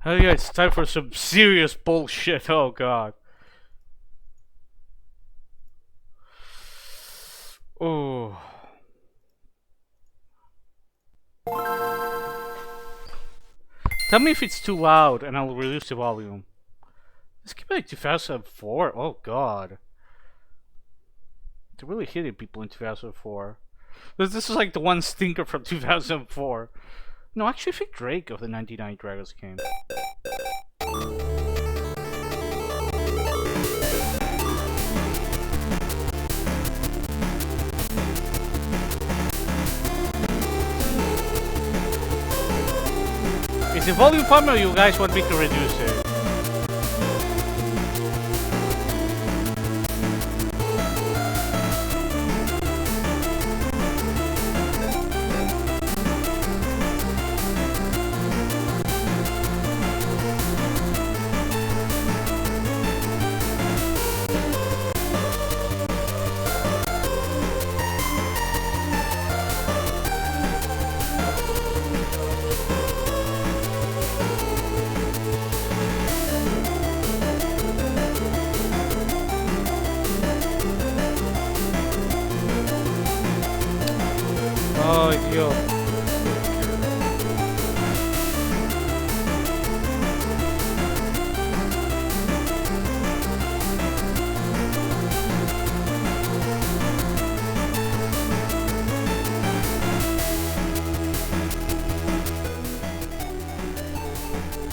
Oh yeah, it's time for some serious bullshit. Oh god. Oh. Tell me if it's too loud and I'll reduce the volume. This came out in 2004. Oh god. They're really hitting people in 2004. This is like the one stinker from 2004. No, actually I think Drake of the 99 Dragons came. Is the volume fine or you guys want me to reduce it? Oh, idiot.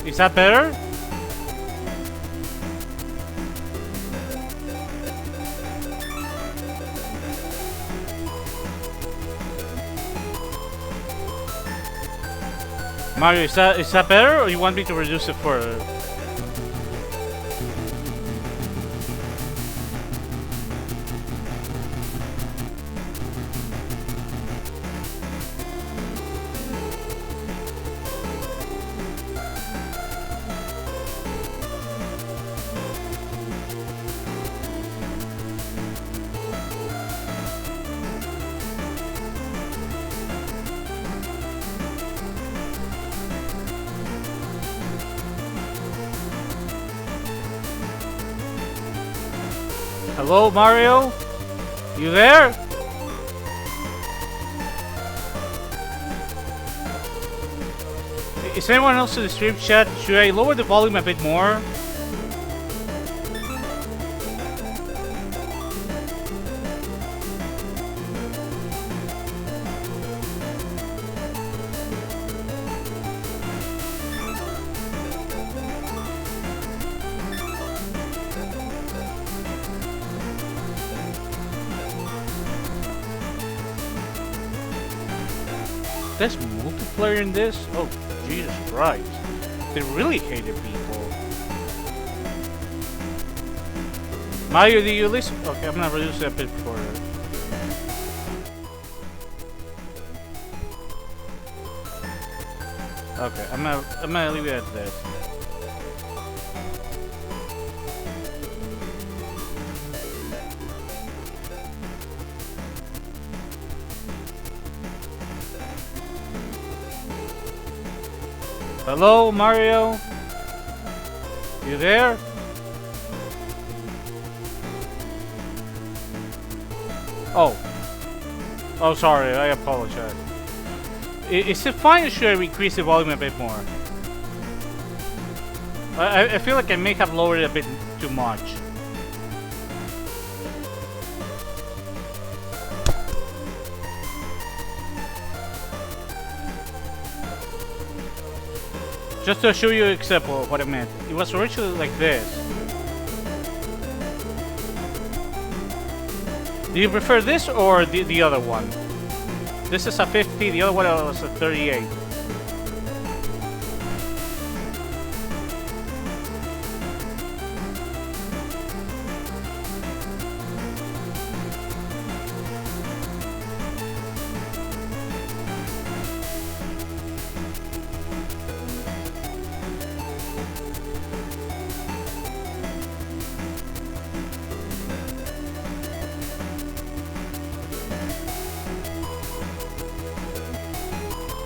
Is that better? Mario, is that better, or you want me to reduce it further? Hello, Mario? You there? Is anyone else in the stream chat? Should I lower the volume a bit more? There's multiplayer in this? Oh, Jesus Christ. They really hated people. Mario, do you listen? Okay, I'm gonna reduce that bit further. Okay, I'm gonna leave it at this. Hello, Mario? You there? Oh. Oh, sorry. I apologize. Is it fine or should I increase the volume a bit more? I feel like I may have lowered it a bit too much. Just to show you an example of what I meant. It was originally like this. Do you prefer this or the other one? This is a 50, the other one was a 38.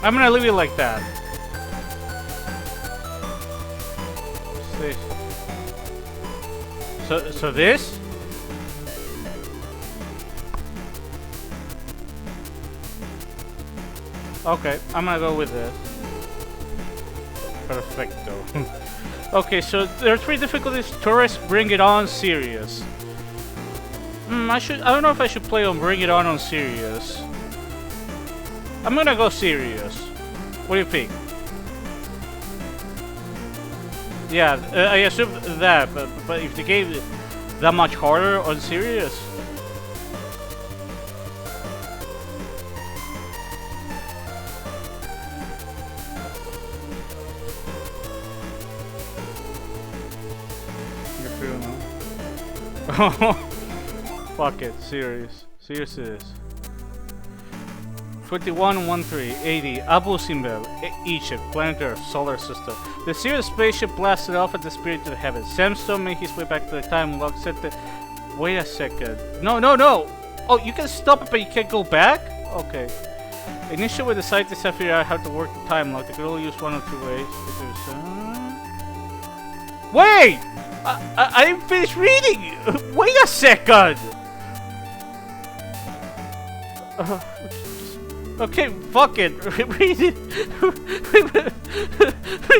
I'm gonna leave it like that. So this? Okay, I'm gonna go with this. Perfecto. Okay, so there are 3 difficulties: tourist, bring it on, serious. I don't know if I should play on bring it on serious. I'm gonna go serious. What do you think? Yeah, I assume that, but if the game is that much harder on serious. You're feeling it. Fuck it, serious. Serious it is. 2113 80 Abu Simbel, Egypt, planet Earth, solar system. The Sirius spaceship blasted off at the spirit to the heavens. Samstone made his way back to the time log. Set the. Wait a second. No. Oh, you can stop it, but you can't go back? Okay. Initially, when the scientists have figured out how to work the time lock, they could only use one of 2 ways. Wait! I didn't finish reading! Wait a second! Okay, fuck it. Read it.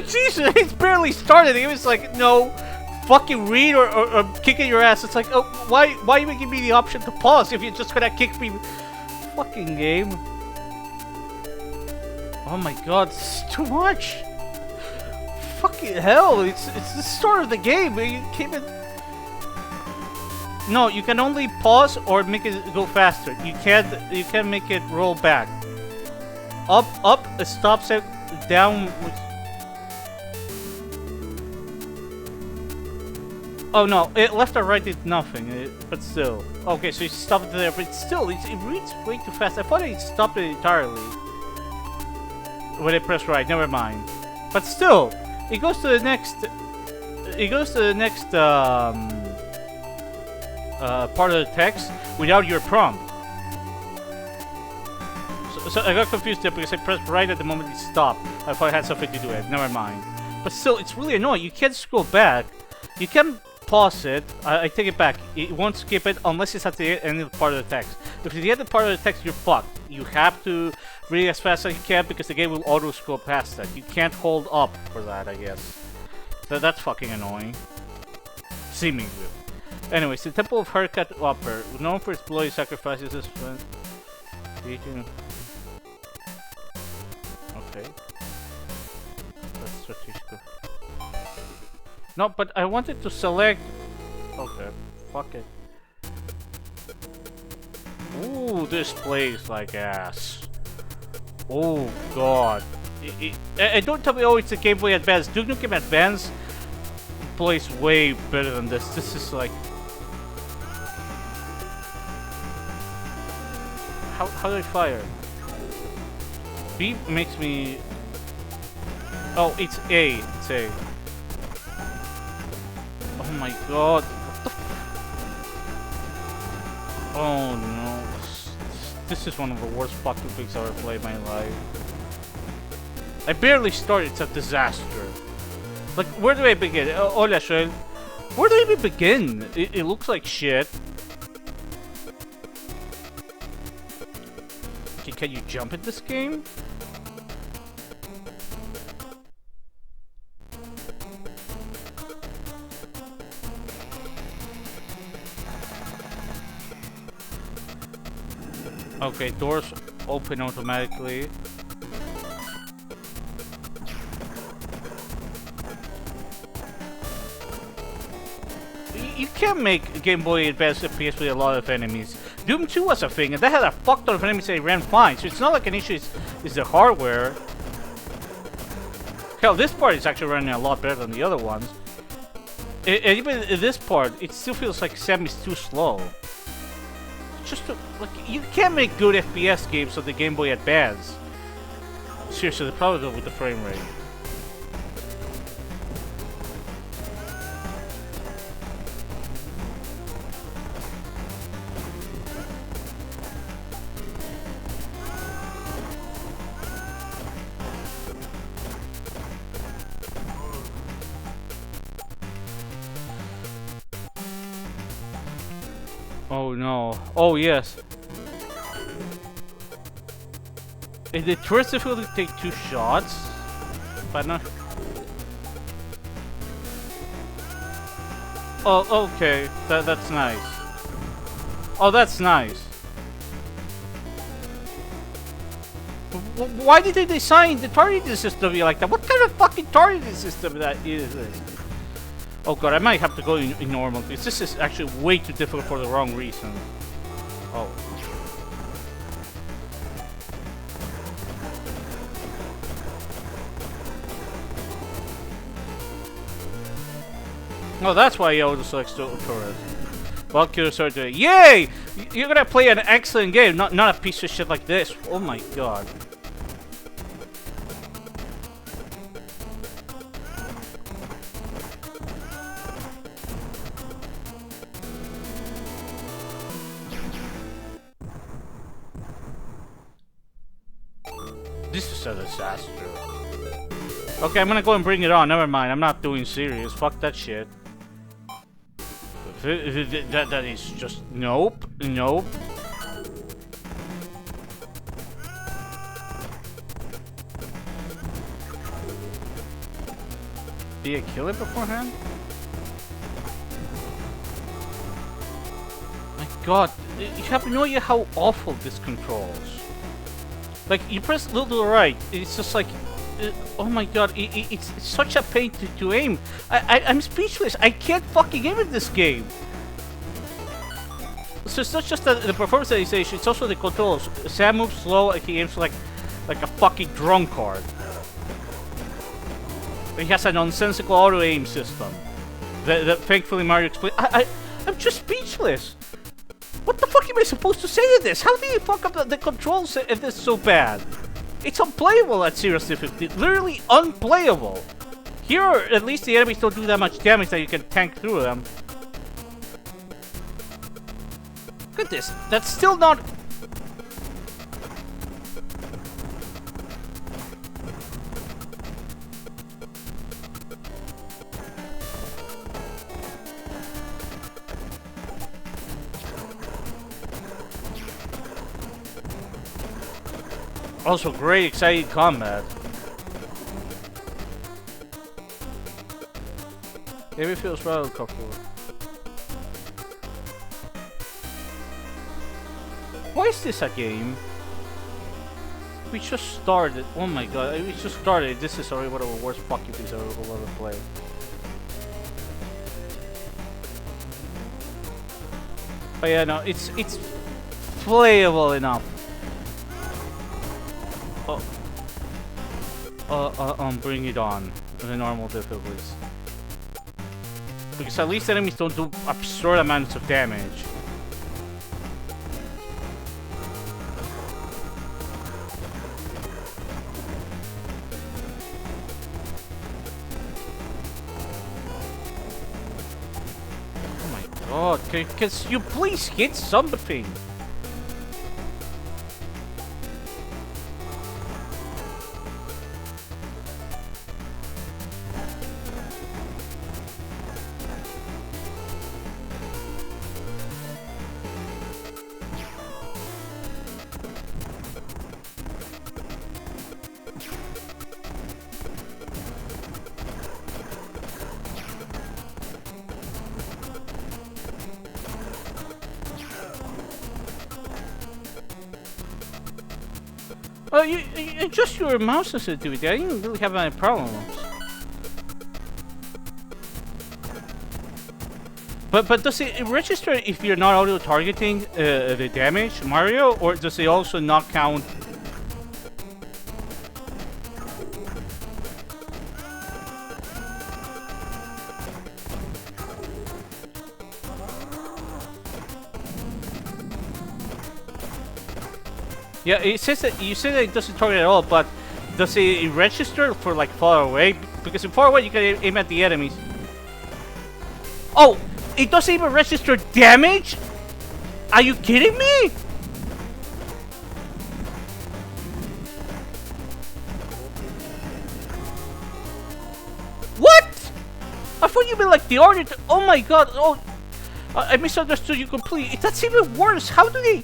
Jesus, it's barely started. It was like, no, fucking read or kicking your ass. It's like, oh, why are you giving me the option to pause if you're just gonna kick me? Fucking game. Oh my god, it's too much. Fucking hell, it's the start of the game. You can't even... No, you can only pause or make it go faster. You can't make it roll back. Up, it stops it. Down. Oh no, it left or right did nothing. But still. Okay, so you stopped it there, but still, it reads way too fast. I thought it stopped it entirely when I pressed right. Never mind. But still, it goes to the next. It goes to the next part of the text without your prompt. So I got confused there because I pressed right at the moment it stopped. I thought it had something to do with it. Never mind. But still, it's really annoying. You can't scroll back. You can pause it. I take it back. It won't skip it unless it's at the end of the part of the text. If it's the end of the part of the text, you're fucked. You have to read as fast as you can because the game will auto-scroll past that. You can't hold up for that, I guess. So that's fucking annoying. Seemingly. Anyways, the Temple of Haircut Upper, known for its bloody sacrifices, is region. Okay. That's strategic. No, but I wanted to select. Okay, fuck it. Ooh, this plays like ass. Oh god. And don't tell me, oh, it's a Game Boy Advance. Duke Nukem Advance plays way better than this. This is like. How do I fire? B makes me... Oh, it's A. It's A. Oh my god. What the Oh no. This is one of the worst fucking things I've ever played in my life. I barely started. It's a disaster. Like, where do I begin? Hola, Joel. Where do I even begin? It looks like shit. Can you jump in this game? Okay, doors open automatically. You can't make Game Boy Advance FPS with a lot of enemies. Doom 2 was a thing, and they had a fuck ton of enemies that ran fine, so it's not like an issue is the hardware. Hell, this part is actually running a lot better than the other ones. And even in this part, it still feels like Sam is too slow. Just like, you can't make good FPS games on the Game Boy Advance. Seriously, the problem with the frame rate. Oh no. Oh yes. Is it first difficult to take 2 shots? But not. Oh, okay. That's nice. Oh, that's nice. Why did they design the targeting system to be like that? What kind of fucking targeting system that is this? Oh god, I might have to go in normal because this is actually way too difficult for the wrong reason. Oh. Oh, that's why he auto selects the turret. Valkyrie Surgery. Yay! You're gonna play an excellent game, not a piece of shit like this. Oh my god. This is a disaster. Okay, I'm gonna go and bring it on. Never mind, I'm not doing serious. Fuck that shit. That is just... Nope. Nope. Did you kill it beforehand? My god, you have no idea how awful this controls. Like, you press little to the right, it's just like... oh my god, it's such a pain to aim. I'm speechless. I can't fucking aim in this game. So it's not just the performance that he's it's also the controls. Sam moves slow and he aims like a fucking drunkard. He has a nonsensical auto aim system that thankfully Mario explained. I'm just speechless. What the fuck am I supposed to say to this? How do you fuck up the controls if this is so bad? It's unplayable at serious difficulty. Literally unplayable. Here, at least the enemies don't do that much damage that you can tank through them. Look at this. That's still not... Also, great, exciting combat. Maybe it feels rather comfortable. Why is this a game? We just started. Oh my god, we just started. This is already one of the worst fucking things I've ever played. But yeah, no, it's playable enough. Bring it on the normal difficulties. Because at least enemies don't do absurd amounts of damage. Oh my god, can you please hit something? You adjust your mouse sensitivity. I didn't really have any problems. But does it register if you're not auto targeting the damage, Mario, or does it also not count? Yeah, it says that you say that it doesn't target at all, but does it register for like far away? Because in far away you can aim at the enemies. Oh, it doesn't even register damage? Are you kidding me? What? I thought you meant like the order. Oh my god! Oh, I misunderstood you completely. That's even worse. How do they?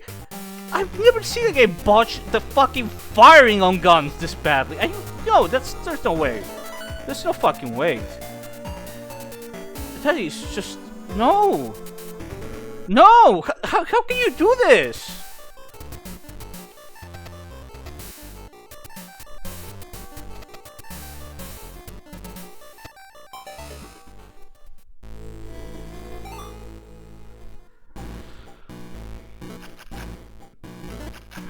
I've never seen a game botch the fucking firing on guns this badly. No, there's no way. There's no fucking way. That is just no. No! How can you do this?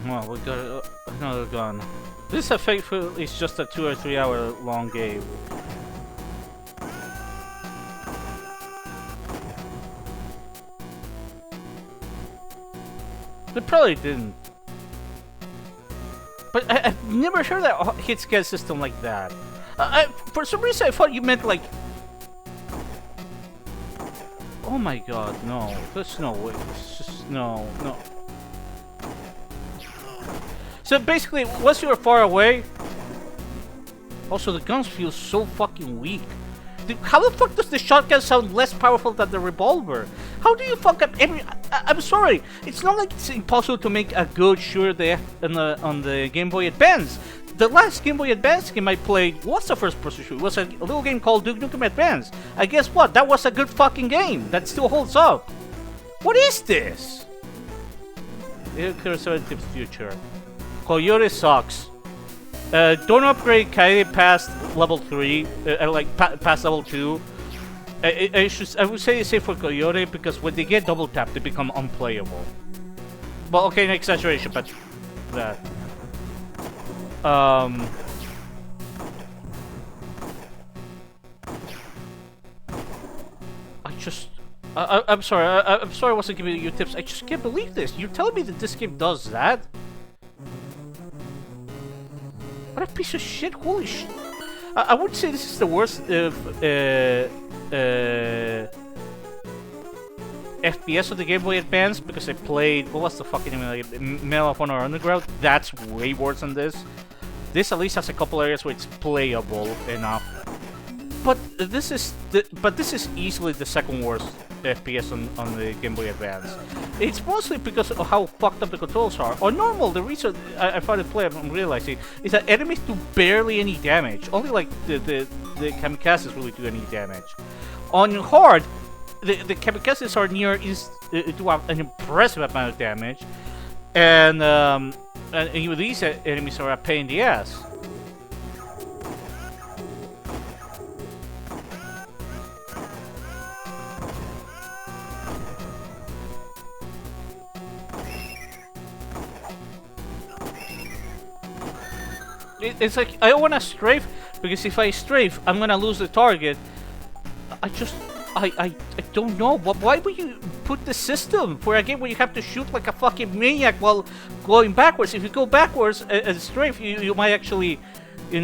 Well, we got another gun. This effectively is just a 2 or 3 hour long game. They probably didn't. But I've never heard that hit scan system like that. For some reason I thought you meant like... Oh my god, no. There's no way. It's just... No. So basically, once you're far away... Also, the guns feel so fucking weak. How the fuck does the shotgun sound less powerful than the revolver? How do you fuck up every... I'm sorry, it's not like it's impossible to make a good shooter on the Game Boy Advance. The last Game Boy Advance game I played was the first person shooter. It was a little game called Duke Nukem Advance. And guess what? That was a good fucking game. That still holds up. What is this? Conservative future. Coyote sucks. Don't upgrade Coyote past level 3, past level 2. I would say for Coyote because when they get double tapped, they become unplayable. Well, okay, an exaggeration, but that. I'm sorry. I'm sorry I wasn't giving you tips. I just can't believe this. You're telling me that this game does that? What a piece of shit! Holy shit! I would say this is the worst FPS of the Game Boy Advance because I played, what was the fucking name of it? Medal of Honor Underground. That's way worse than this. This at least has a couple areas where it's playable enough. But this is easily the second worst FPS on the Game Boy Advance. It's mostly because of how fucked up the controls are. On normal, the reason I found it play, I'm realizing, is that enemies do barely any damage. Only like the kamikazes really do any damage. On hard, the kamikazes are do an impressive amount of damage, and even these enemies are a pain in the ass. It's like, I don't want to strafe, because if I strafe, I'm gonna lose the target. I don't know. Why would you put the system for a game where you have to shoot like a fucking maniac while going backwards? If you go backwards and strafe, you might actually, you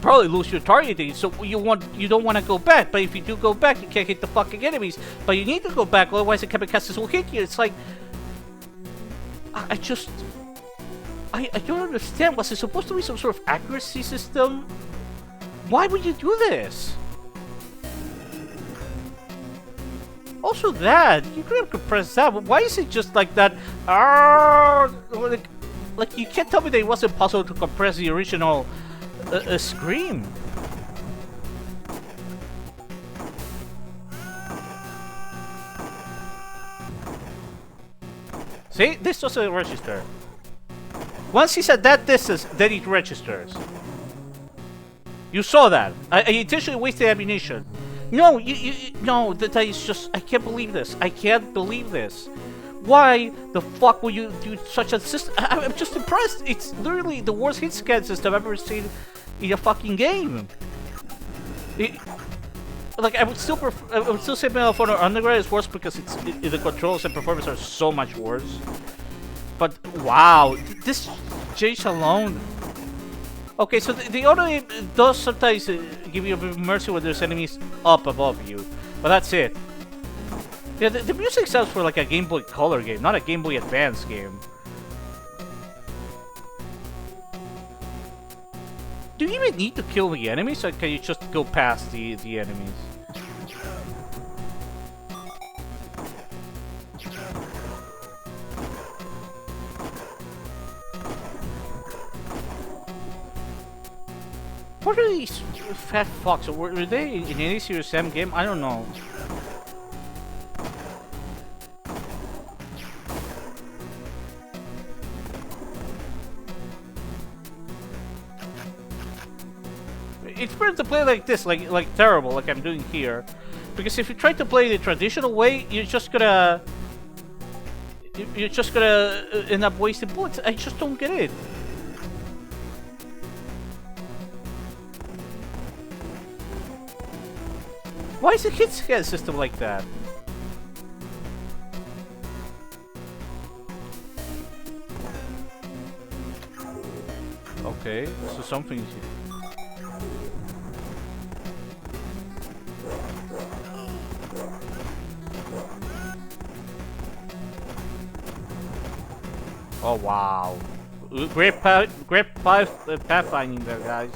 probably lose your targeting. So you don't want to go back. But if you do go back, you can't hit the fucking enemies. But you need to go back, otherwise the kamikazes will hit you. It's like, I don't understand. Was it supposed to be some sort of accuracy system? Why would you do this? Also that, you could have compressed that, but why is it just like that? Like you can't tell me that it wasn't possible to compress the original Scream. See? This doesn't register. Once he's at that distance, then it registers. You saw that. I intentionally wasted ammunition. No, no, that is just... I can't believe this. I can't believe this. Why the fuck would you do such a system? I'm just impressed. It's literally the worst hit scan system I've ever seen in a fucking game. Like, I would still say Medal of Honor Underground is worse because the controls and performance are so much worse. But wow, this change alone. Okay, so the auto aim does sometimes give you a bit of mercy when there's enemies up above you, but that's it. Yeah, the music sounds for like a Game Boy Color game, not a Game Boy Advance game. Do you even need to kill the enemies, or can you just go past the enemies? What are these fat fucks? Were they in any Serious Sam game? I don't know. It's better to play like this, like terrible, like I'm doing here, because if you try to play the traditional way, you're just gonna end up wasting bullets. I just don't get it. Why is the hit scan system like that? Okay, so something's here. Oh wow. Great pathfinding there, guys.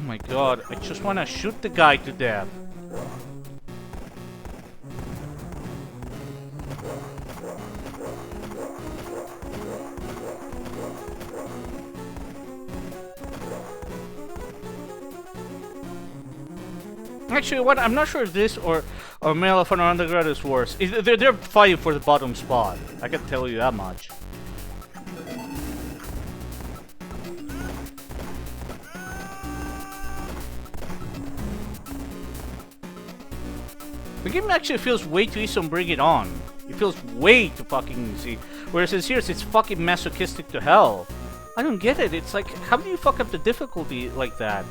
Oh my god, I just wanna shoot the guy to death. Actually, what? I'm not sure if this or Medal of Honor Underground is worse. They're fighting for the bottom spot. I can tell you that much. The game actually feels way too easy on Bring It On. It feels way too fucking easy. Whereas in Serious, it's fucking masochistic to hell. I don't get it. It's like, how do you fuck up the difficulty like that?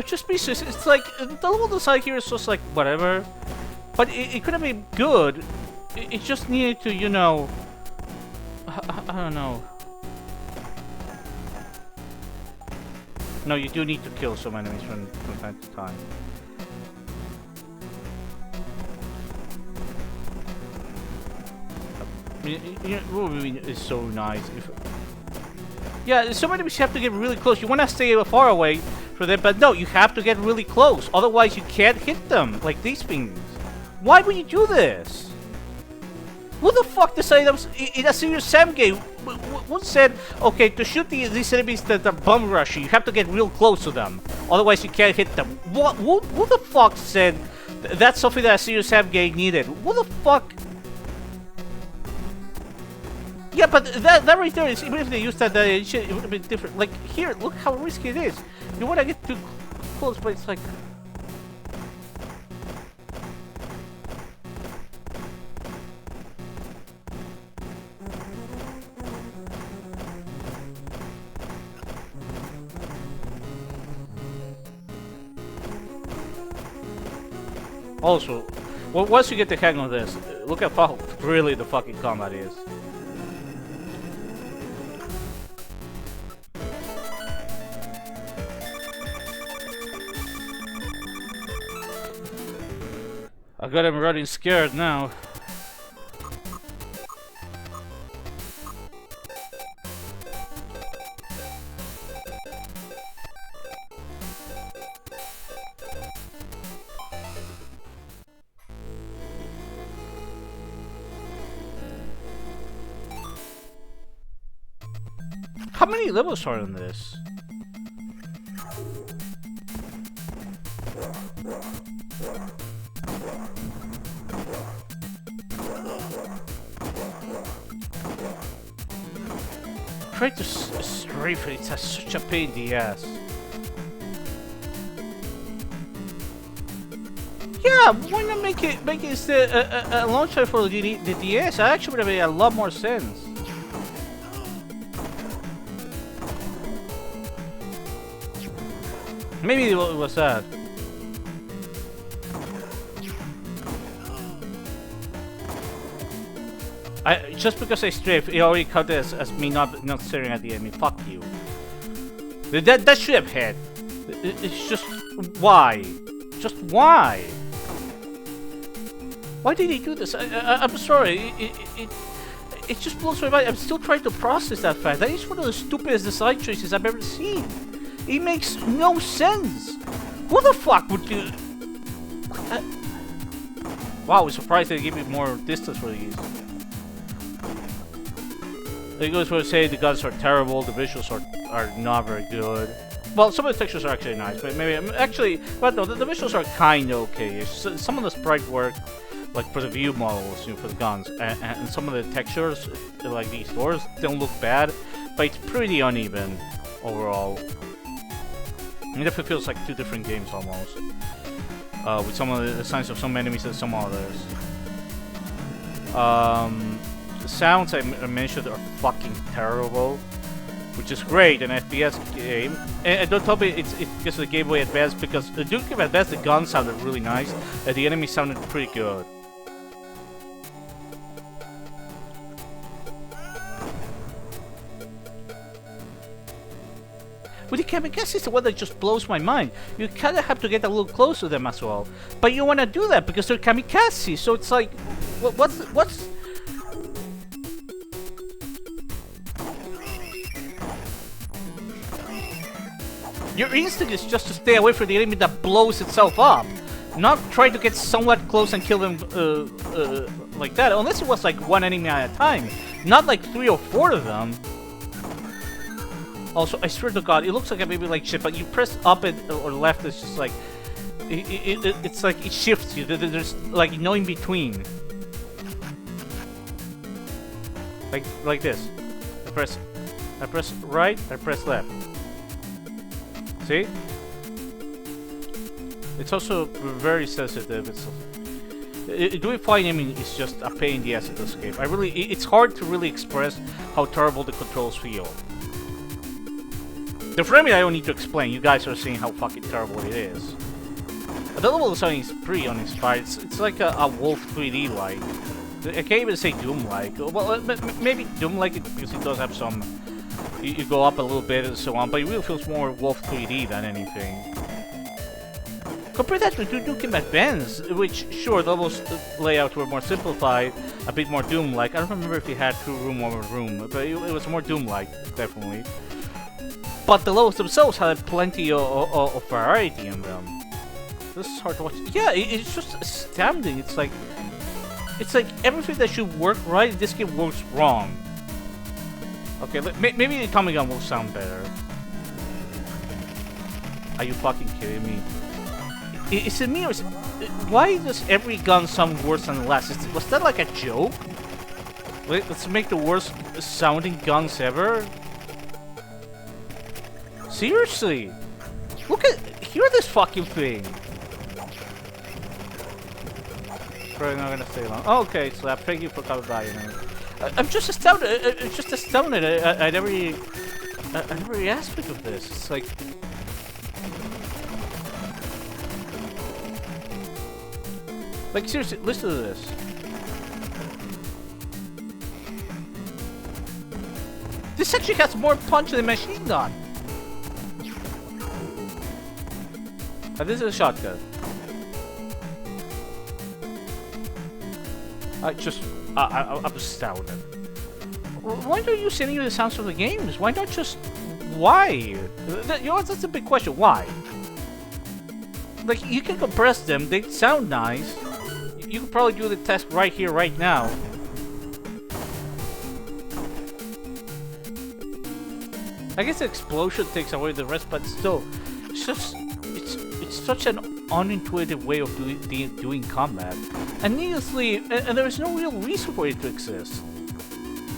Just be serious. It's like the level design here is just like whatever, but it could have been good. It just needed to, you know, I don't know. No, you do need to kill some enemies from time to time. You know, what I mean, is so nice. Yeah, some enemies you have to get really close. You want to stay far away for them, but no, you have to get really close. Otherwise, you can't hit them like these things. Why would you do this? Who the fuck decided in a Serious Sam game? Who said, okay, to shoot these enemies that are bum rushing, you have to get real close to them. Otherwise, you can't hit them. What? Who the fuck said that's something that a Serious Sam game needed? Who the fuck? Yeah, but that right there is, even if they used that, it would have been different. Like, here, look how risky it is. You want to get too close, but it's like... Also, once you get the hang of this, look at how really the fucking combat is. I got him running scared now. How many levels are in this? Try to strafe it, it's such a pain in the ass. Yeah, why not make it a launcher for the DS? I actually would have made a lot more sense. Maybe it was that. Just because I strafe, it already counted as me not staring at the enemy. Fuck you. That should have hit. It's just why? Just why? Why did he do this? I'm sorry. It just blows my mind. I'm still trying to process that fact. That is one of the stupidest design choices I've ever seen. It makes no sense. Who the fuck would do? Wow, I'm surprised they gave me more distance for these. It goes for say the guns are terrible, the visuals are not very good. Well, some of the textures are actually nice, but maybe actually, but no, the visuals are kind of okay. Some of the sprite work, like for the view models, you know, for the guns, and some of the textures, like these doors, don't look bad, but it's pretty uneven overall. It definitely feels like two different games almost, with some of the designs of some enemies and some others. The sounds I mentioned are fucking terrible, which is great in an FPS game. And don't tell me it's because of the Game Boy Advance, because the Duke Nukem Advance, the guns sounded really nice, and the enemies sounded pretty good. With the kamikaze is the one that just blows my mind. You kind of have to get a little close to them as well, but you want to do that because they're kamikaze. So it's like, what's your instinct is just to stay away from the enemy that blows itself up, not try to get somewhat close and kill them like that. Unless it was like one enemy at a time, not like 3 or 4 of them. Also, I swear to God, it looks like I maybe like shit, but you press up and or left, it's just like it's like it shifts you. There's like no in between. Like this. I press right, I press left. See? It's also very sensitive. Doing flying aiming is just a pain in the ass in this game. It's hard to really express how terrible the controls feel. The framing I don't need to explain. You guys are seeing how fucking terrible it is. The level design is pretty uninspired. It's like a Wolf 3D-like. I can't even say Doom-like. Well, maybe Doom-like because it does have some... You go up a little bit and so on, but it really feels more Wolf 3D than anything. Compare that to Duke Nukem Advance, which, sure, the levels layouts were more simplified, a bit more Doom-like. I don't remember if it had true room over room, but it was more Doom-like, definitely. But the levels themselves had plenty of variety in them. This is hard to watch. Yeah, it's just astounding. It's like everything that should work right in this game works wrong. Okay, maybe the Tommy gun will sound better. Are you fucking kidding me? Is it me or is it... Why does every gun sound worse than the last? Was that like a joke? Let's make the worst sounding guns ever? Seriously? Hear this fucking thing. Probably not gonna stay long. Oh, okay, Slap, thank you for coming by. I'm just astounded. I'm just astounded at every aspect of this. It's like, seriously, listen to this. This actually has more punch than a machine gun. This is a shotgun. I'm astounded. Why don't you use any of the sounds from the games? Why not just... Why? You know, that's a big question. Why? Like, you can compress them. They sound nice. You could probably do the test right here, right now. I guess the explosion takes away the rest, but still, it's just it's such an unintuitive way of doing combat, and needlessly, and there is no real reason for it to exist.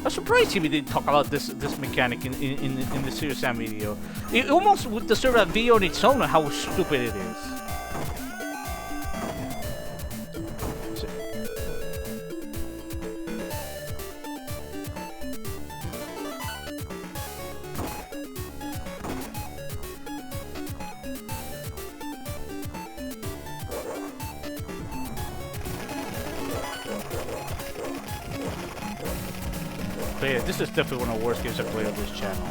I'm surprised Jimmy didn't talk about this mechanic in the Serious Sam video. It almost would deserve a video on its own on how stupid it is. But yeah, this is definitely one of the worst games I've played on this channel.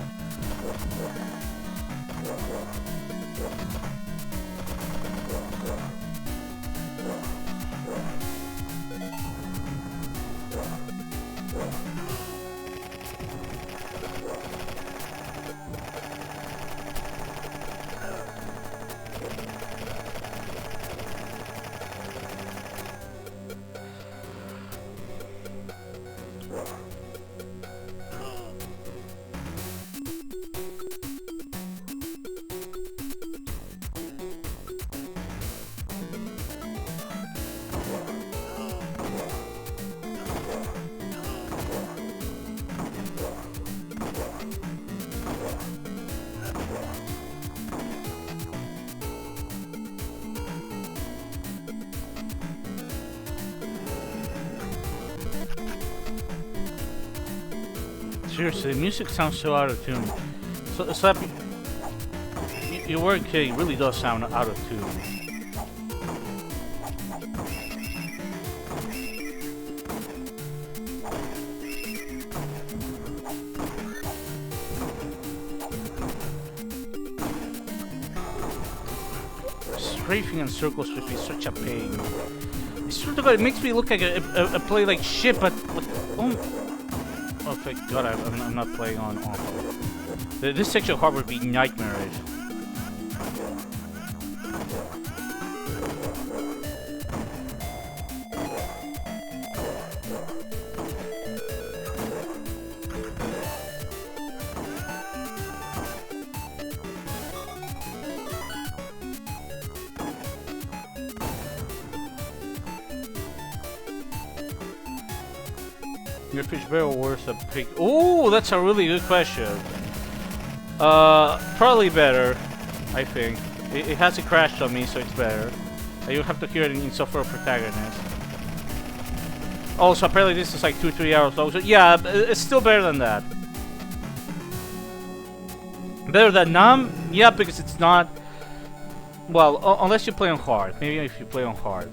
Seriously, the music sounds so out of tune. So Slap, your word K really does sound out of tune. Strafing in circles would be such a pain. It's sort of, it makes me look like a play like shit, but oh thank God, I'm not playing on awful. This section of hard would be nightmarish. Your fish barrel worse a pig? Oh, that's a really good question. Probably better, I think. It hasn't crashed on me, so it's better. You have to hear it in software protagonist. Oh, so apparently this is like 2-3 hours long. So yeah, it's still better than that. Better than Numb? Yeah, because it's not. Well, unless you play on hard. Maybe if you play on hard.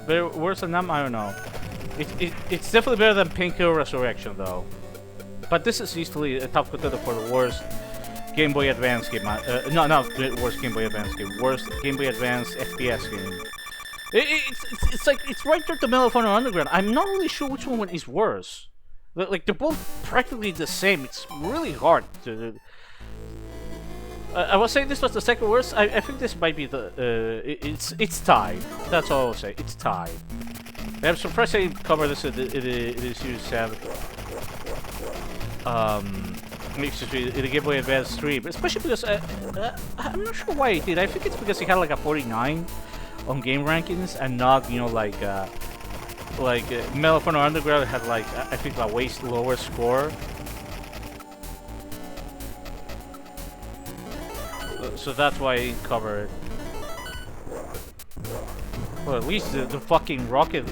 Better, worse than Numb? I don't know. It's definitely better than Painkiller Resurrection, though. But this is easily a top contender for the worst Game Boy Advance game. No, not the worst Game Boy Advance game. Worst Game Boy Advance FPS game. It's like, it's right there to Medal of Honor Underground. I'm not really sure which one is worse. Like, they're both practically the same. It's really hard to... I was saying this was the second worst. I think this might be the... it's tied. That's all I'll say. It's tied. I'm surprised I didn't cover this in the Series 7. Excuse me, in the Game Boy Advance stream. Especially because I'm not sure why I did. I think it's because he had like a 49 on game rankings and not, you know, like Medal of Honor Underground had like, I think, a way lower score. So that's why I didn't cover it. Well, at least the fucking rocket...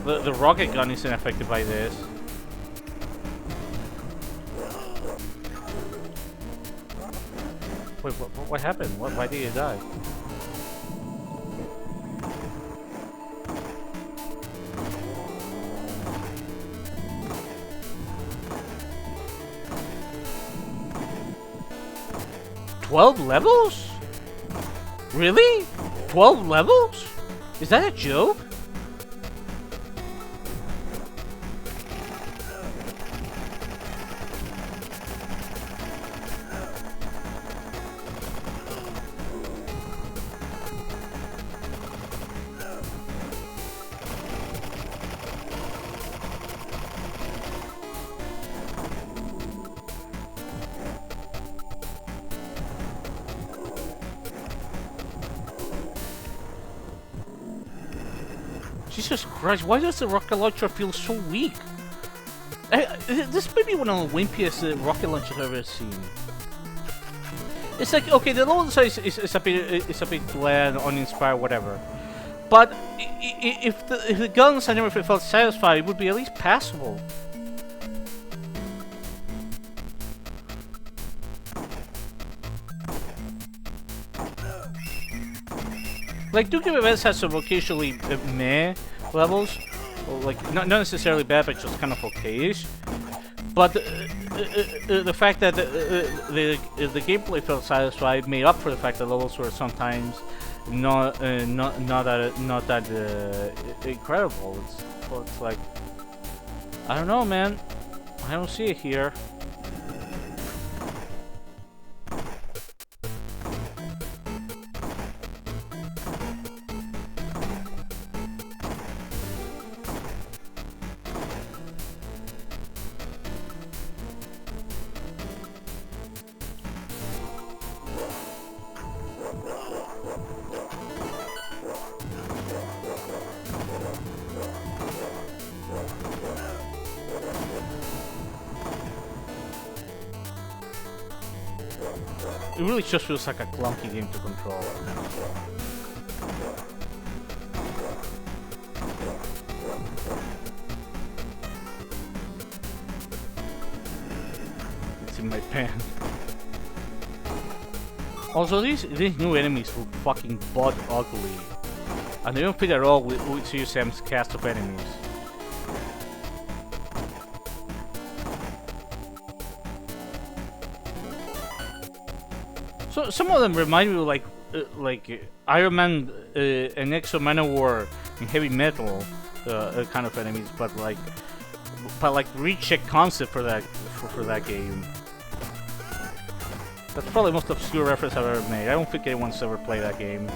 The rocket gun isn't affected by this. Wait, what happened? Why did he die? $12 levels? Really? 12 levels? Is that a joke? Jesus Christ, why does the rocket launcher feel so weak? This may be one of the wimpiest rocket launchers I've ever seen. It's like, okay, the level size is a bit bland, uninspired, whatever. But if the guns and everything felt satisfied, it would be at least passable. Like, Duke of Events has some occasionally meh levels, or like not necessarily bad, but just kind of okayish. But the fact that the gameplay felt satisfied made up for the fact that levels were sometimes not that incredible. It's like, I don't know, man. I don't see it here. It really just feels like a clunky game to control. It's in my pen. Also, these new enemies look fucking butt ugly. And they don't fit at all with CSM's cast of enemies. So some of them remind me of like Iron Man and Exo Manowar in Heavy Metal kind of enemies, but like recheck concept for that game. That's probably the most obscure reference I've ever made. I don't think anyone's ever played that game.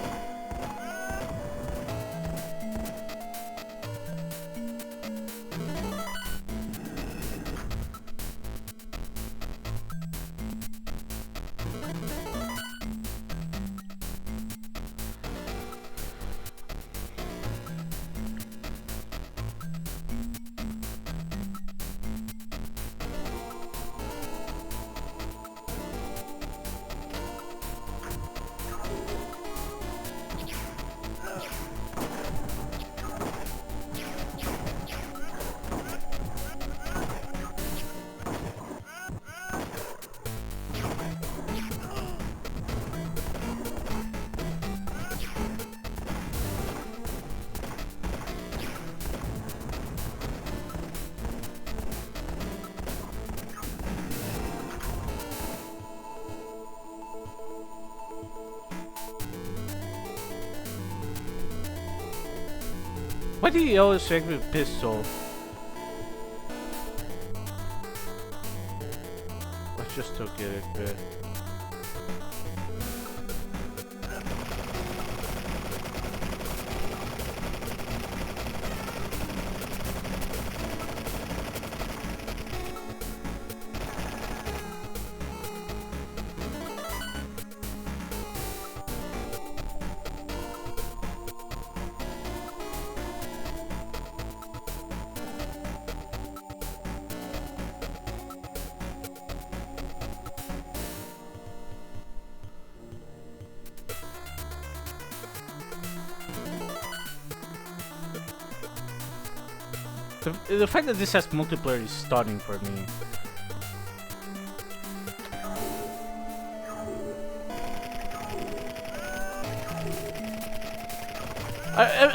Why do you always take me with pistol? Let's just still get it, but... The fact that this has multiplayer is stunning for me.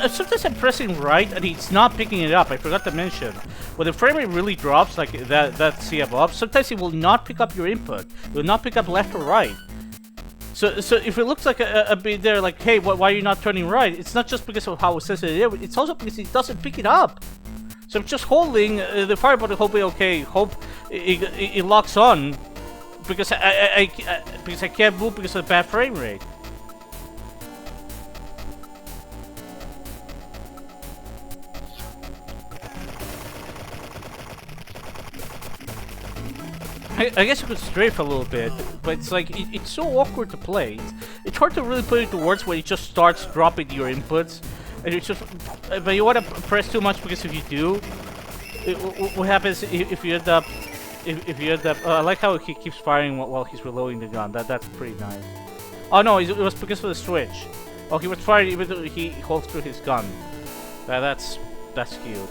Sometimes I'm pressing right and it's not picking it up. I forgot to mention. When the frame rate really drops, like that see above, sometimes it will not pick up your input. It will not pick up left or right. So if it looks like a bit there, like, hey, why are you not turning right? It's not just because of how sensitive it is, it's also because it doesn't pick it up. So I'm just holding the fire button, hoping, okay, hope it locks on, because I can't move because of the bad frame rate. I guess you could strafe a little bit, but it's like it's so awkward to play. It's hard to really put it to words when it just starts dropping your inputs. And you just, but you want to press too much because if you do, what happens if you end up, if you end up? I like how he keeps firing while he's reloading the gun. That's pretty nice. Oh no, it was because of the switch. Oh, he was firing even though he holds through his gun. That's cute.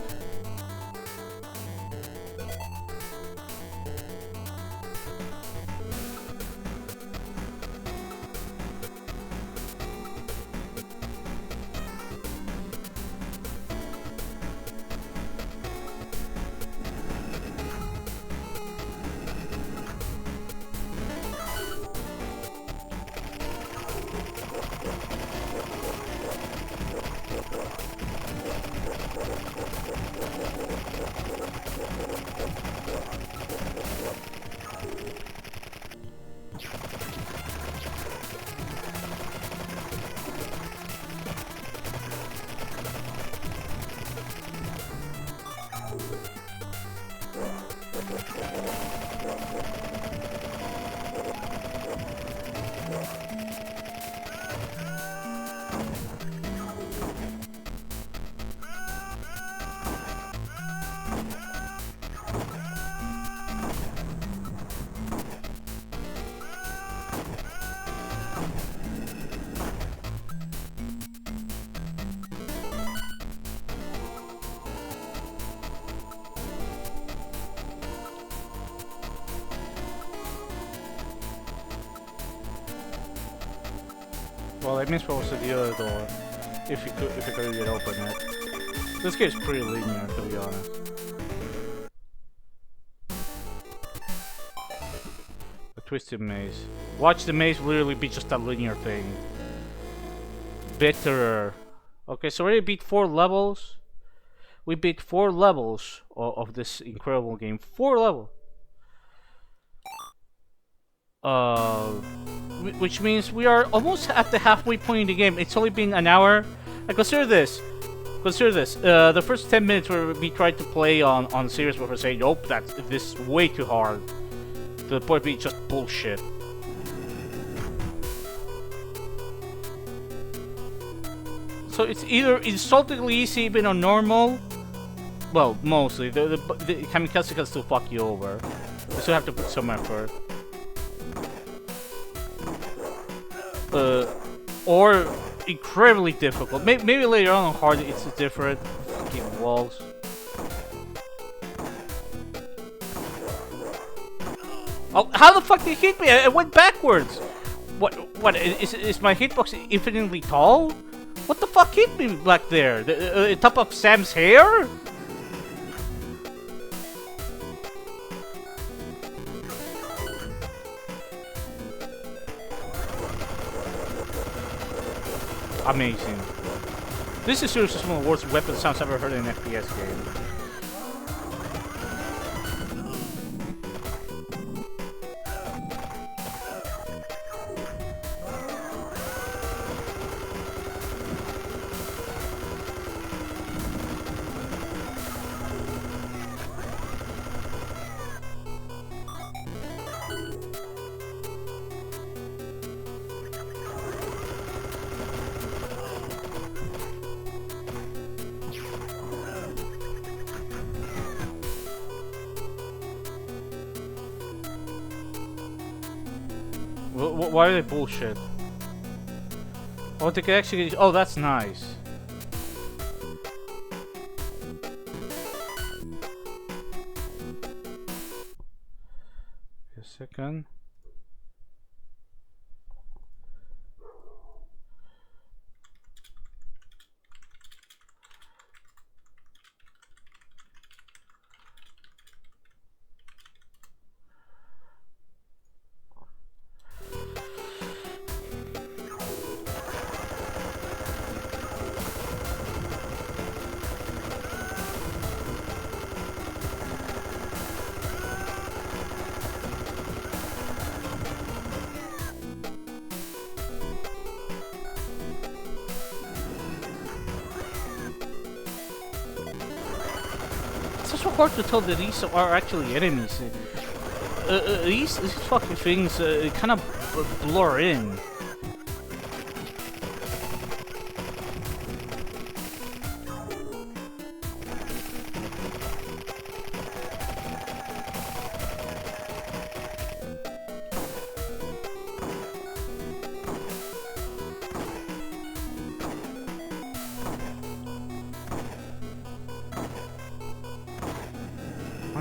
Well, I missed what was the other door. If you could get open it. This game's pretty linear, to be honest. A twisted maze. Watch the maze literally be just a linear thing. Bitterer. Okay, so we already beat 4 levels. We beat 4 levels of this incredible game. 4 levels. Which means we are almost at the halfway point in the game. It's only been an hour. And consider this. The first 10 minutes where we tried to play on series where we're saying, nope, this is way too hard. To the point of being just bullshit. So it's either insultingly easy even on normal. Well, mostly. The Kamikaze can still fuck you over. You still have to put some effort. Or incredibly difficult. Maybe later on hard it's different. Fucking walls. Oh, how the fuck did he hit me? I went backwards. What is my hitbox infinitely tall? What the fuck hit me back there? The top of Sam's hair? Amazing. This is seriously one of the worst weapon sounds I've ever heard in an FPS game. Why are they bullshit? Oh, they can actually. Oh, that's nice. A second. It's so hard to tell that these are actually enemies. These fucking things kind of blur in.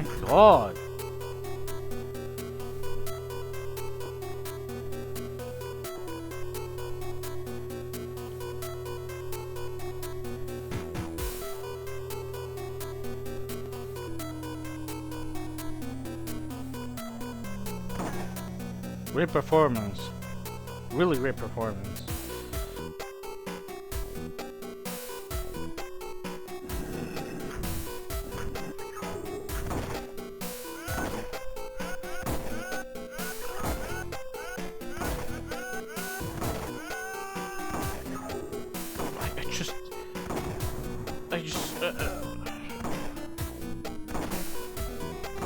my god. Great performance. Really great performance.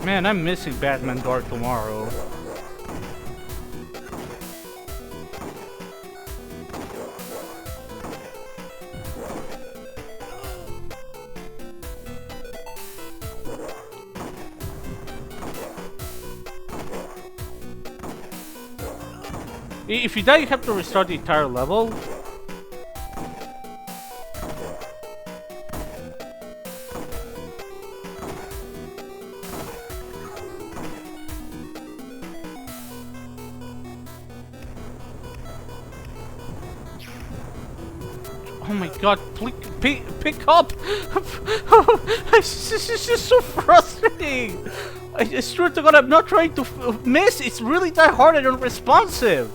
Man, I'm missing Batman Dark Tomorrow. If you die, you have to restart the entire level. Oh my god, please pick up! This is just so frustrating! I swear to god, I'm not trying to miss, it's really that hard and unresponsive!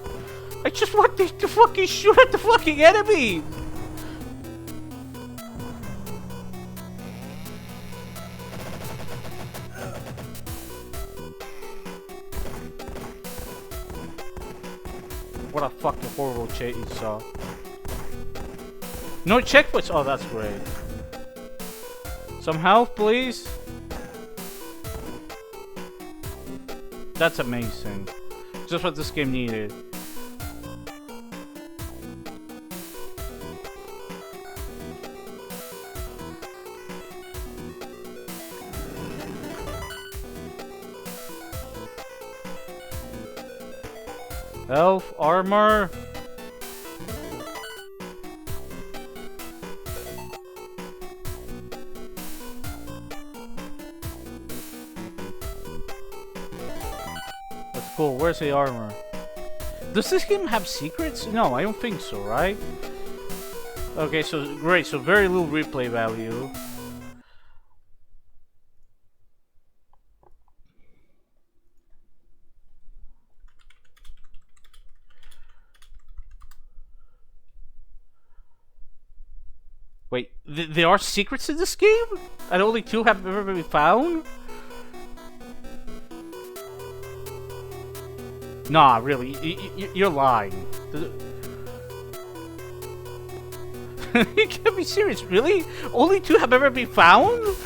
I just want to fucking shoot at the fucking enemy! What a fucking horrible chainsaw. No checkpoints! Oh, that's great. Some health, please? That's amazing. Just what this game needed. Health, armor. That's cool. Where's the armor? Does this game have secrets? No, I don't think so, right? Okay, so great. So very little replay value. Wait, there are secrets in this game? And only 2 have ever been found? Nah, really, you're lying. You can't be serious, really? Only 2 have ever been found?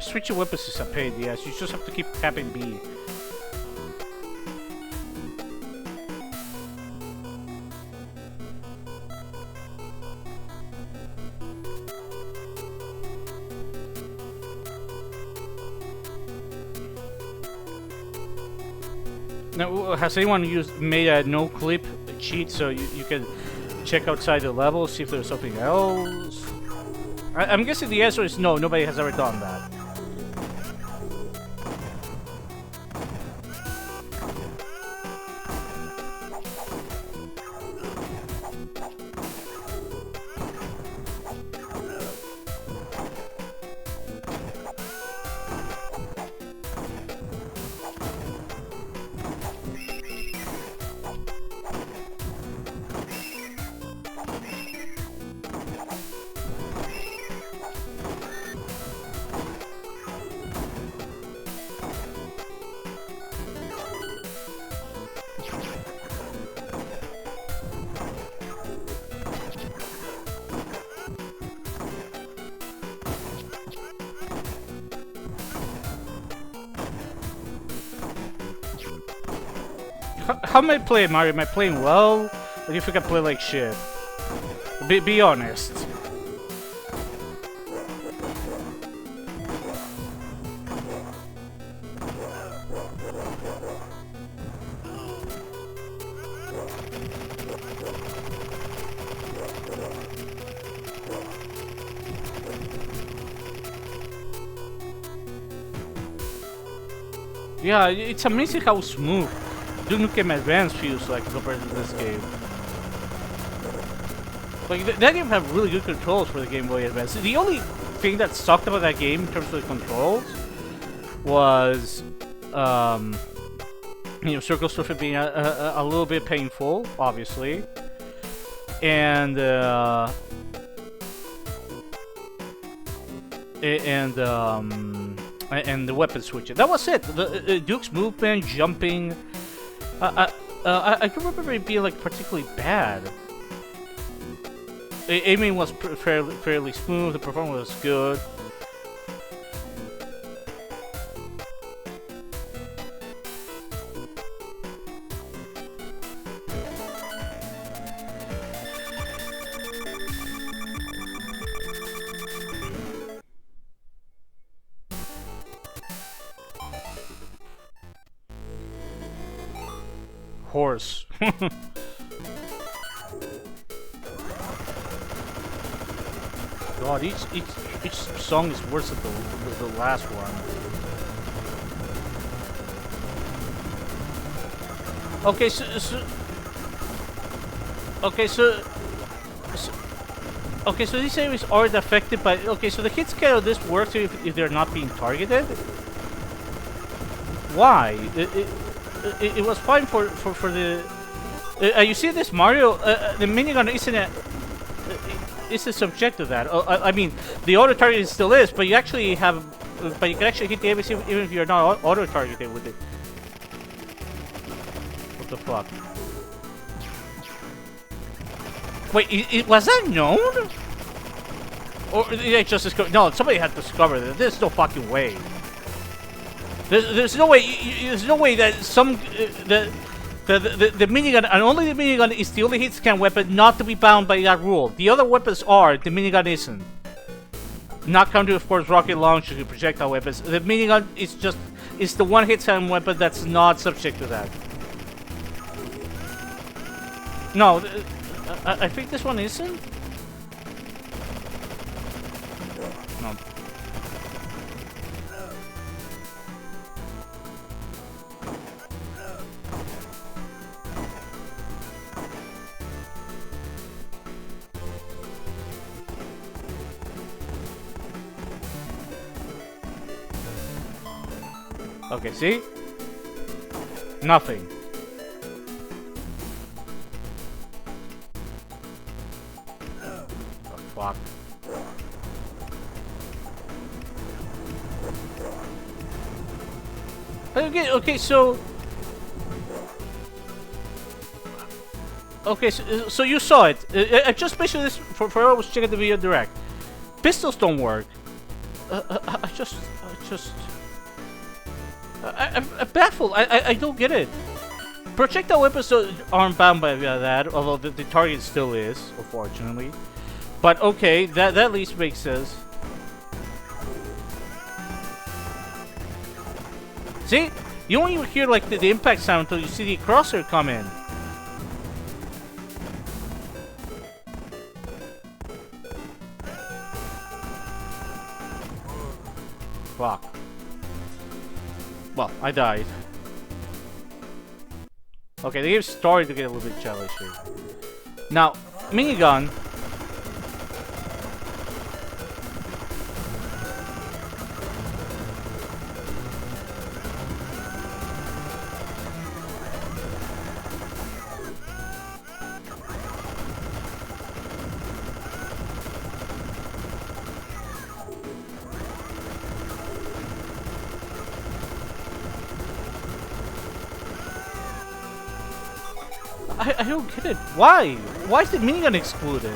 Switching weapons is a pain, yes. You just have to keep tapping B. Now, has anyone made a no-clip cheat so you can check outside the level, see if there's something else? I'm guessing the answer is no, nobody has ever done that. How am I playing, Mario? Am I playing well? Or do you think I play like shit? Be honest. Yeah, it's amazing how smooth Duke Nukem Advance feels like compared to this game. Like, that game had really good controls for the Game Boy Advance. The only thing that sucked about that game in terms of the controls was, you know, Circle Surfer being a little bit painful, obviously. And the weapon switching. That was it. The Duke's movement, jumping. I don't remember it being like particularly bad. Aiming was fairly smooth. The performance was good. Horse. God, each song is worse than the last one. Okay, so these areas aren't affected by. Okay, so the hit scale of this works if they're not being targeted. Why? It was fine for the. You see this Mario? The minigun isn't subject to that. I mean, the auto targeting still is, but you actually have, but you can actually hit the enemies even if you're not auto targeted with it. What the fuck? Wait, was that known? Or did I just discover? No, somebody had discovered it. There's no fucking way. There's no way. There's no way that the minigun, and only the minigun, is the only hit scan weapon not to be bound by that rule. The other weapons are. The minigun isn't. Not counting, of course, rocket launchers and projectile weapons. The minigun is the one hit scan weapon that's not subject to that. No, I think this one isn't. No. Okay, see? Nothing. Oh, fuck. Okay, so... Okay, so you saw it. I just mentioned this for I was checking the video direct. Pistols don't work. I'm baffled. I don't get it. Projectile weapons aren't bound by that, although the target still is, unfortunately. But okay, that at least makes sense. See? You don't even hear like the impact sound until you see the crosshair come in. Fuck. Well, I died. Okay, the game's starting to get a little bit challenging here. Now, minigun. I don't get it. Why? Why is the minigun excluded?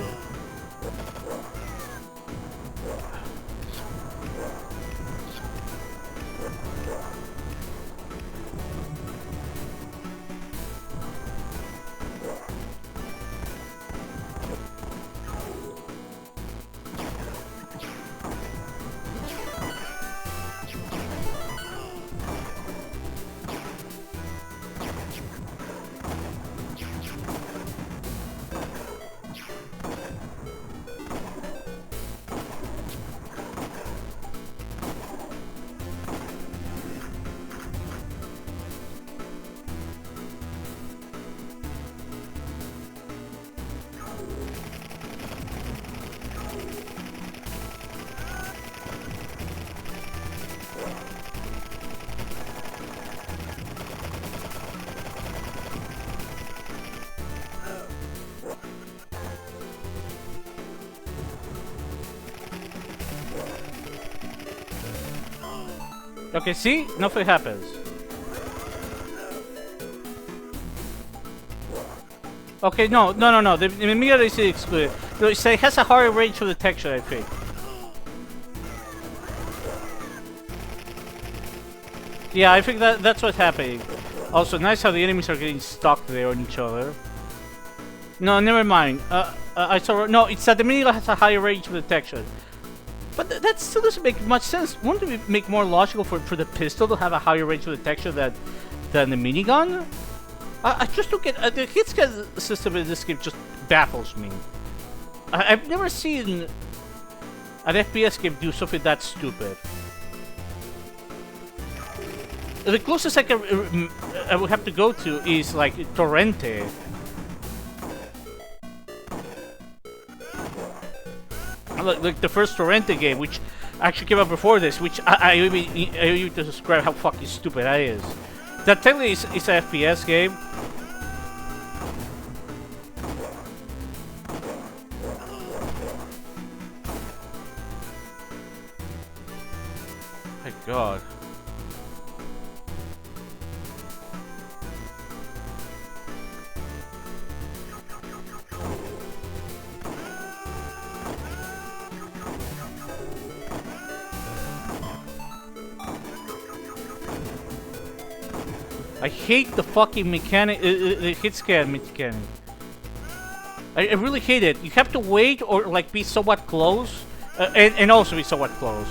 Okay, see? Nothing happens. Okay, no. The Mimiga is excluded. No, it has a higher range of detection, I think. Yeah, I think that's what's happening. Also, nice how the enemies are getting stuck there on each other. No, never mind. I saw. No, it's that the Minigun has a higher range of detection. But that still doesn't make much sense. Wouldn't it make more logical for the pistol to have a higher range of detection than the minigun? I just don't get the hit scan system in this game. Just baffles me. I've never seen an FPS game do something that stupid. The closest I would have to go to is like Torrente. Like the first Torrente game, which actually came out before this, which I even to describe how fucking stupid that is. That technically is an FPS game. My God. I hate the fucking mechanic, the hit scan mechanic. I really hate it. You have to wait or like be somewhat close, and also be somewhat close.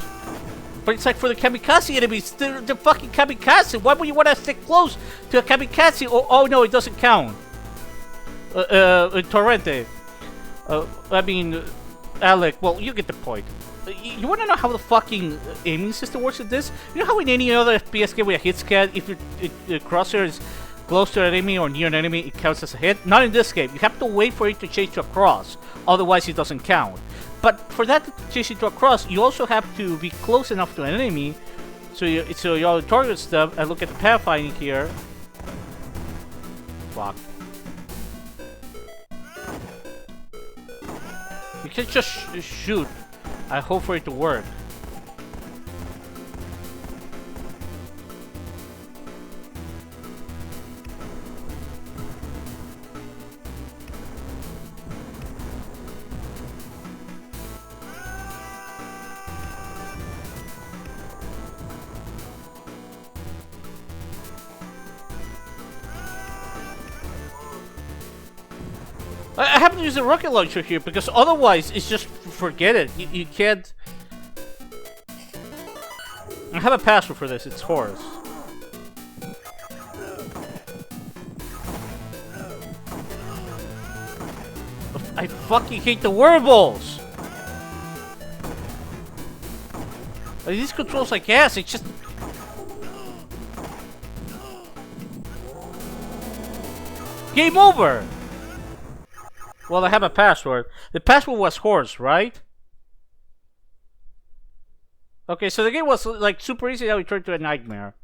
But it's like for the kamikaze enemies, the fucking kamikaze. Why would you want to stick close to a kamikaze? Oh no, it doesn't count. Torrente. I mean, Alec. Well, you get the point. You want to know how the fucking aiming system works with this? You know how in any other FPS game with a hit scan, if the crosshair is close to an enemy or near an enemy, it counts as a hit? Not in this game. You have to wait for it to change to a cross, otherwise it doesn't count. But for that to change it to a cross, you also have to be close enough to an enemy, so you target stuff and look at the pathfinding here. Fuck. You can just shoot. I hope for it to work. I happen to use a rocket launcher here because otherwise it's just forget it. You can't. I have a password for this. It's Horus. I fucking hate the werewolves. These controls like ass. It's just. Game over. Well, I have a password. The password was Horse, right? Okay, so the game was like super easy. Now we turned to a nightmare.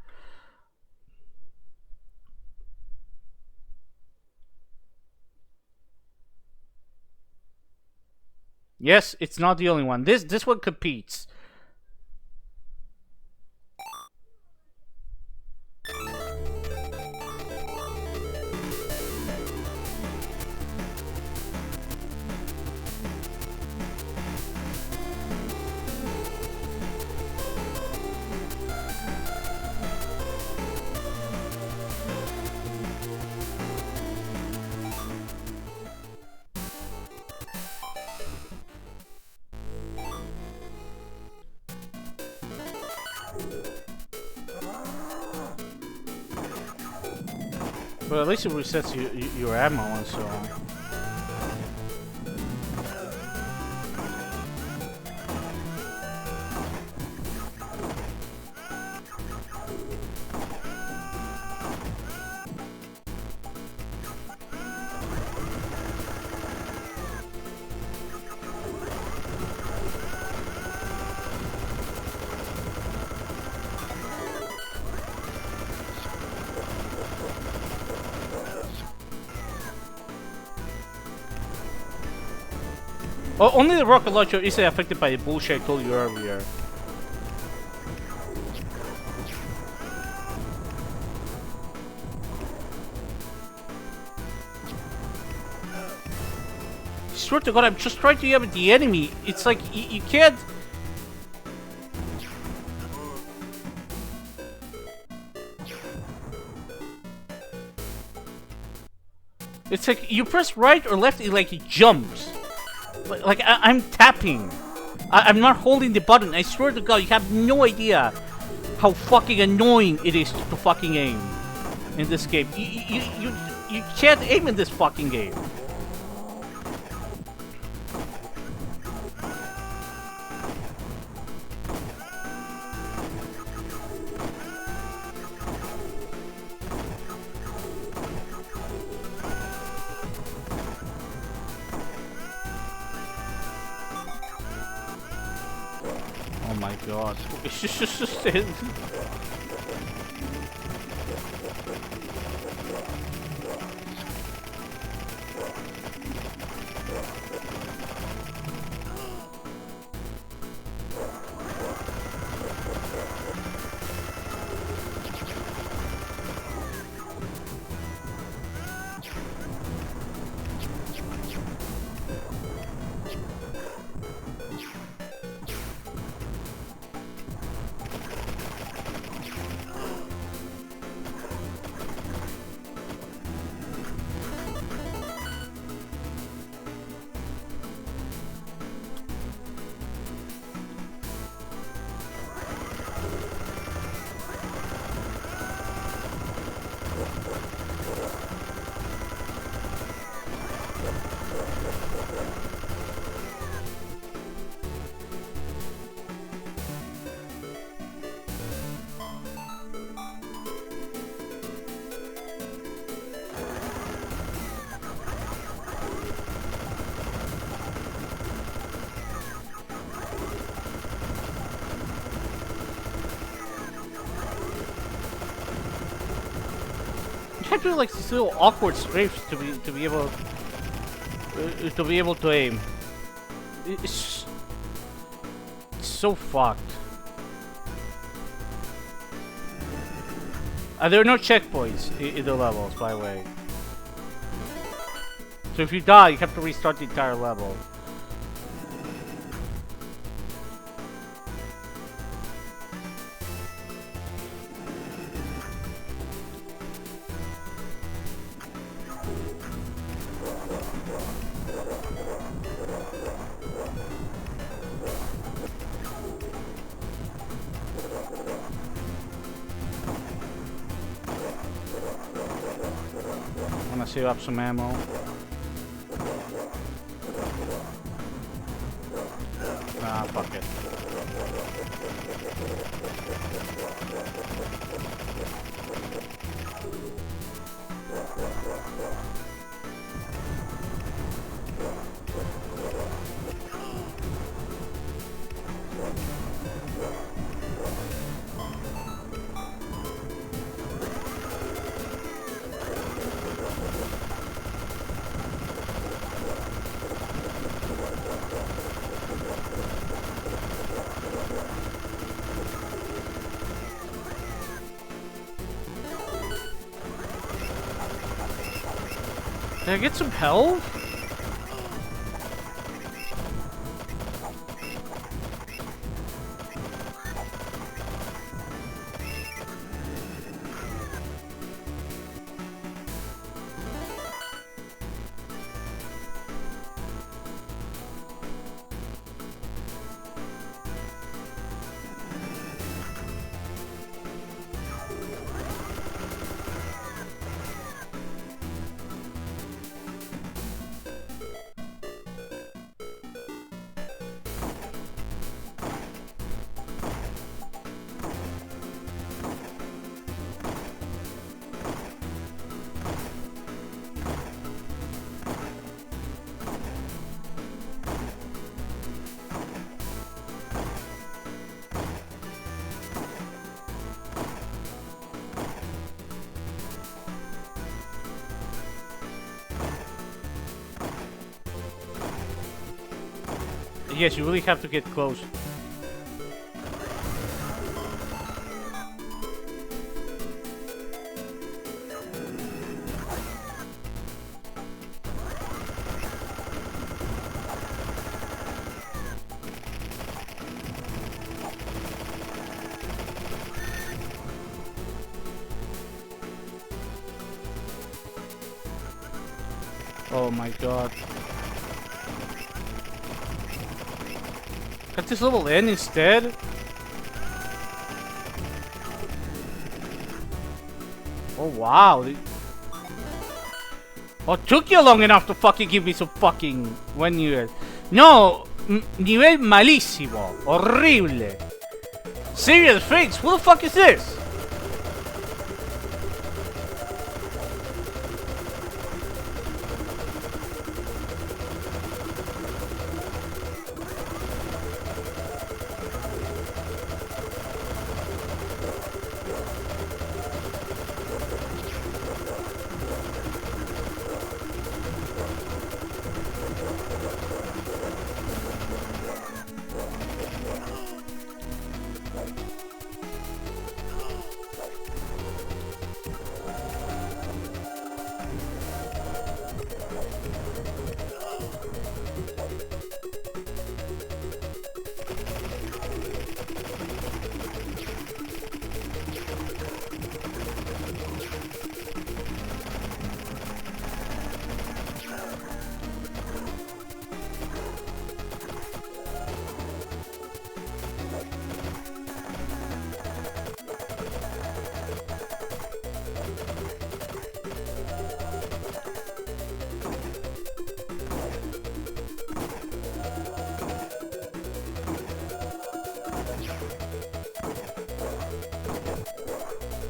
Yes, it's not the only one. This one competes. Well, at least it resets your ammo and so on. Oh, only the rocket launcher isn't affected by the bullshit I told you earlier. swear to God, I'm just trying to aim at the enemy. It's like, you can't... It's like, you press right or left, it jumps. Like I'm tapping. I'm not holding the button. I swear to God, you have no idea how fucking annoying it is to fucking aim in this game. You can't aim in this fucking game. Oh my God. It's just you have to do like these little awkward strafes to be able to aim. It's so fucked. There are no checkpoints in the levels, by the way. So if you die, you have to restart the entire level. I'm gonna save up some ammo. Ah, fuck it. Can I get some health? Yes, you really have to get close. Oh my god. Got this level end instead? Oh wow. Oh, took you long enough to fucking give me some fucking buen nivel. No, nivel malísimo. Horrible. Serious Fakes, who the fuck is this?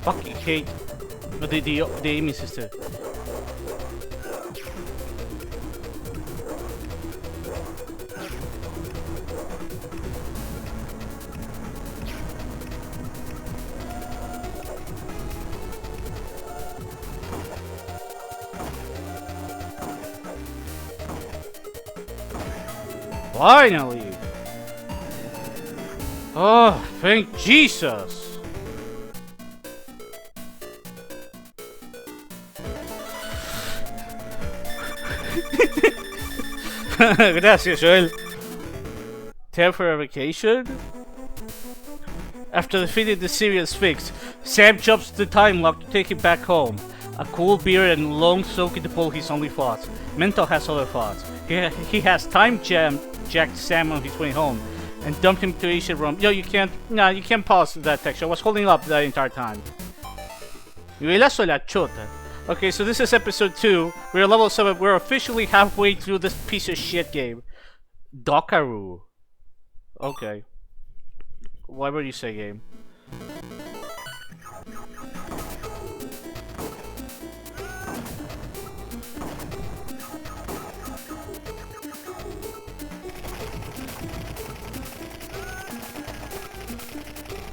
Fucking hate the aiming system. Finally! Oh, thank Jesus! Gracias, Joel. Terrification? After defeating the Serious Fix, Sam jumps to the time lock to take him back home. A cool beer and long soak in the pool his only thoughts. Mental has other thoughts. He has jacked Sam on his way home and dumped him to Asian room. Yo, you can't pause that text. I was holding up that entire time. Nivelazo la chota. Okay, so this is episode 2. We're level 7. We're officially halfway through this piece of shit game. Dokaru. Okay. Whatever you say, game.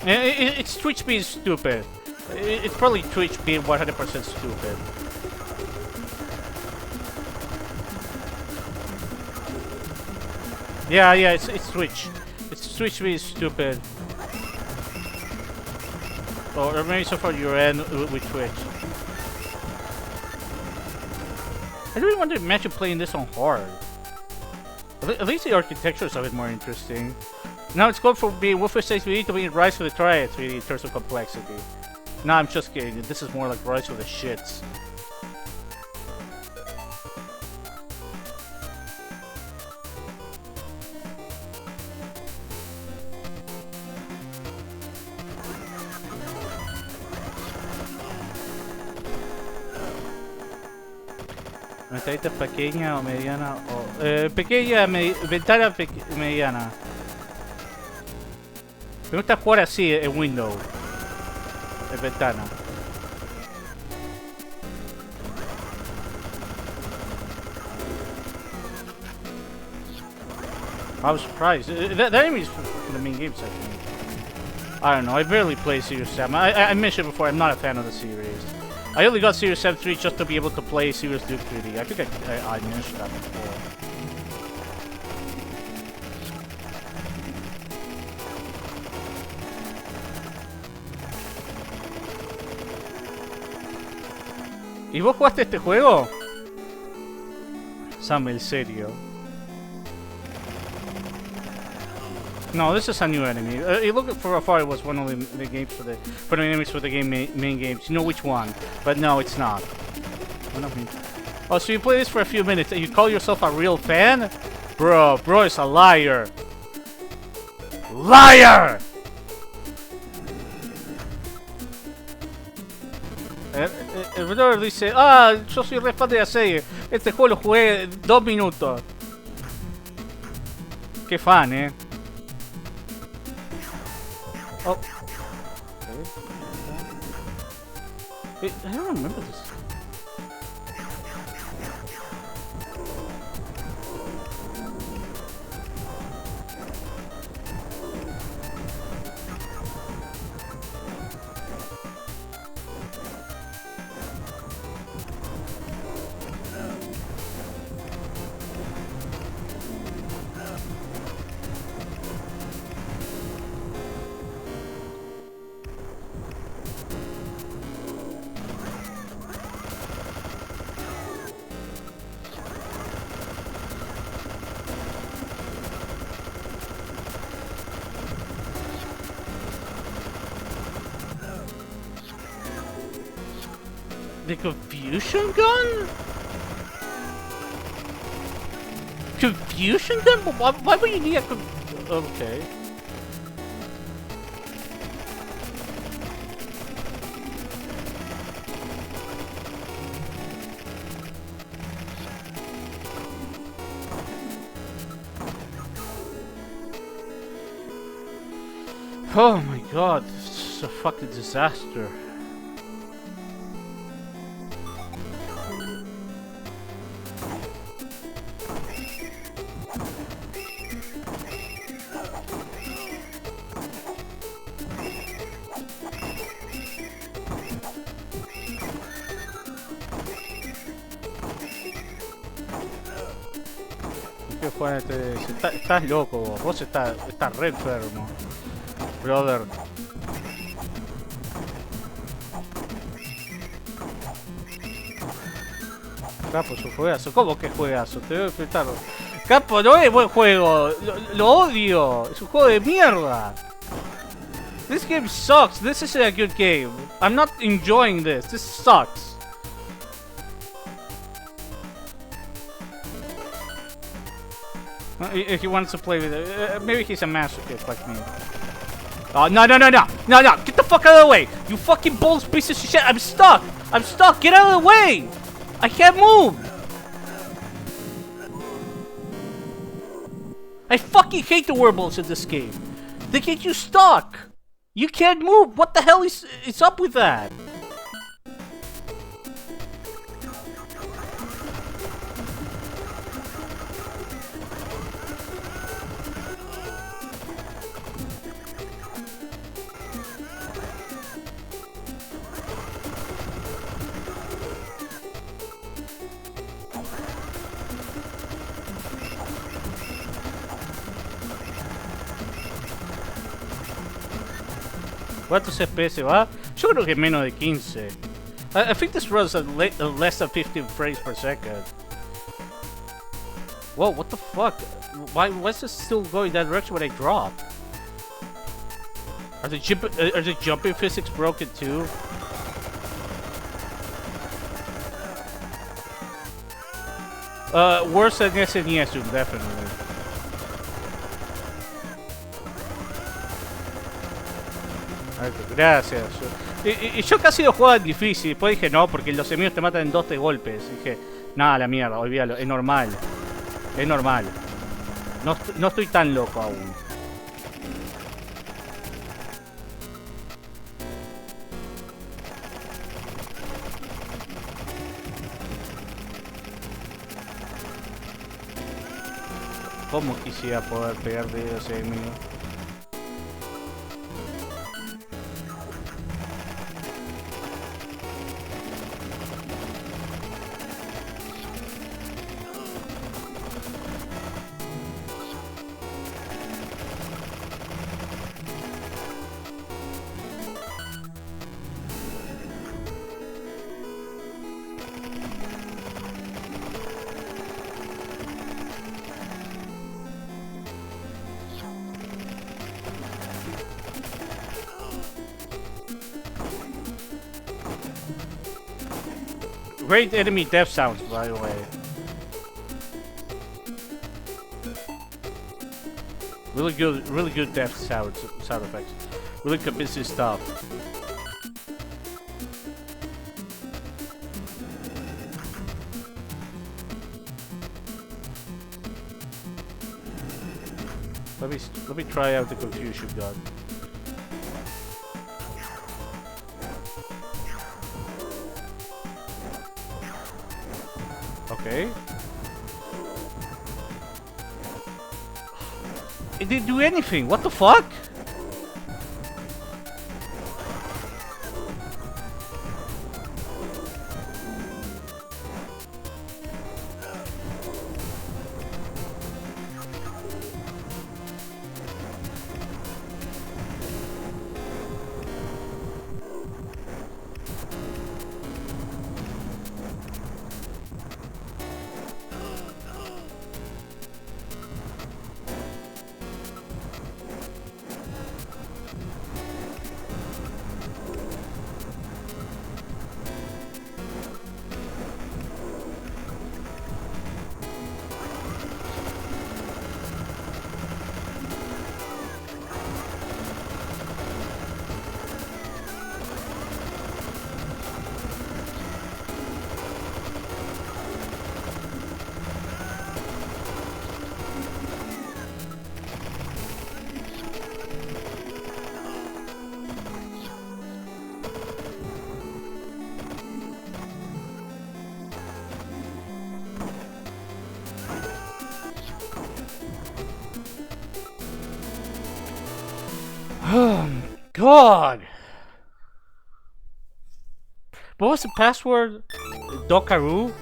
It's Twitch being stupid. It's probably Twitch being 100% stupid. Yeah, it's Twitch. It's Twitch being stupid. Or maybe so far you're in with Twitch. I really want to imagine playing this on hard. At least the architecture is a bit more interesting. Now it's going from being Wolfenstein 3D to being Rise of the Triad 3D in terms of complexity. No, I'm just kidding. This is more like Rise of the Shits. Ventanita pequeña o mediana o... ventana mediana. Me gusta jugar así en Windows. En ventana. I was surprised. That enemy is from the main game section. I don't know. I barely play Serious Sam. I mentioned before, I'm not a fan of the series. I only got Serious Sam 3 just to be able to play Serious Duke 3D. I think I mentioned that before. ¿Y vos jugaste este juego? Sam, el serio. No, this is a new enemy. You look for afar, it was one of the games for the enemies for the game main games. You know which one, but no, it's not. One of me. Oh, so you play this for a few minutes and you call yourself a real fan? Bro is a liar. Liar! El brother dice, yo soy re fan de la serie. Este juego lo jugué 2 minutos. Qué fan, Oh. Okay. I don't remember this. The confusion gun? Confusion gun? Why would you need a okay. Oh my god, this is a fucking disaster. Estás loco, vos estás re enfermo, brother. Capo, es un juegazo. ¿Cómo que juegazo? Te voy a enfrentar. Capo, no es buen juego. Lo odio. Es un juego de mierda. This game sucks. This isn't a good game. I'm not enjoying this. This sucks. If he wants to play with it, maybe he's a masochist like me. Oh, no. Get the fuck out of the way. You fucking balls piece of shit. I'm stuck. Get out of the way. I can't move. I fucking hate the werewolves in this game. They get you stuck. You can't move. What the hell is up with that? ¿Cuántos FPS va? Yo creo que menos de 15. I think this runs at less than 15 frames per second. Whoa, what the fuck? Why is this still going that direction when I drop? Are the jumping physics broken too? Worse than SNES, definitely. Gracias. Y yo casi lo jugaba en difícil. Después dije no, porque los enemigos te matan en 2-3 golpes. Dije, nada, la mierda, olvídalo. Es normal. Es normal. No estoy tan loco aún. ¿Cómo quisiera poder pegar de ese enemigo? Great enemy death sounds, by the way. Really good death sound effects. Really convincing stuff. Let me try out the confusion gun. Okay. It didn't do anything. What the fuck? God! What was the password? Dokaru?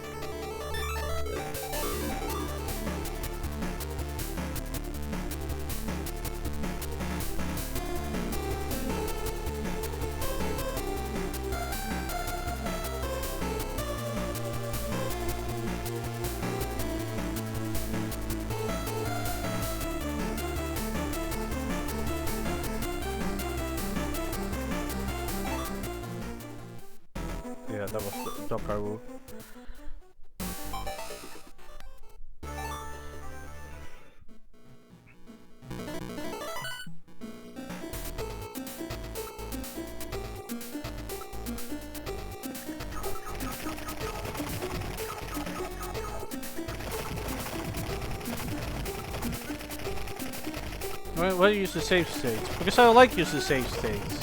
Yeah, that was Dokaru. Why do you use the save states? Because I like using save states.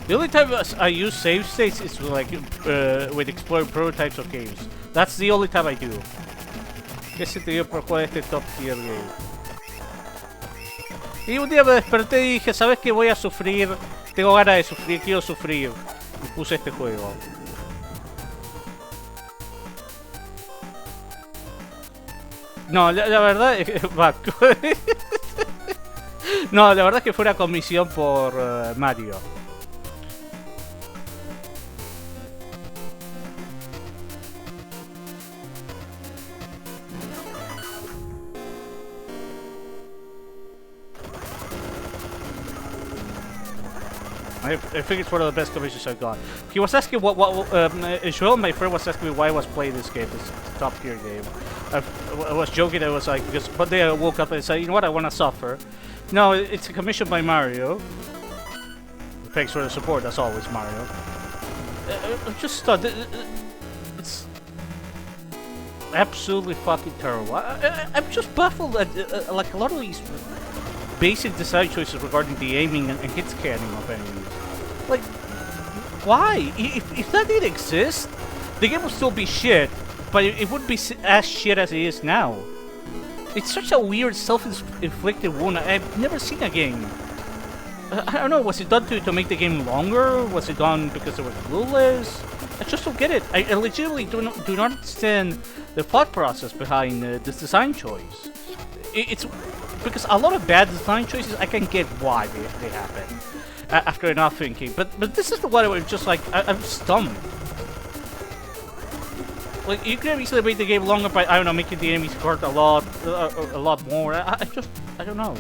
The only time I use save states is like with exploring prototypes of games. That's the only time I do. ¿Qué se te dio por jugar este top tier game? Y un día me desperté y dije, ¿sabes qué? Voy a sufrir. Tengo ganas de sufrir, quiero sufrir. Y puse este juego. No, la verdad es que... No, la verdad es que fue una comisión por Mario. I think it's one of the best commissions I've got. He was asking Joel, my friend, was asking me why I was playing this game, this top tier game. I was joking, I was like, because one day I woke up and said, you know what, I want to suffer. No, it's a commission by Mario. Thanks for the support, as always, Mario. I'm just stunned. It's absolutely fucking terrible. I'm just baffled at like a lot of these basic design choices regarding the aiming and hit scanning of enemies. Like, why? If that didn't exist, the game would still be shit, but it wouldn't be as shit as it is now. It's such a weird self-inflicted wound I've never seen a game. I don't know, was it done to make the game longer? Was it done because it was clueless? I just don't get it. I legitimately do not understand the thought process behind this design choice. It's because a lot of bad design choices, I can get why they happen after enough thinking. But this is the one where I'm just like, I'm stumped. Like, you could have easily made the game longer by, I don't know, making the enemies hurt a lot more. I don't know.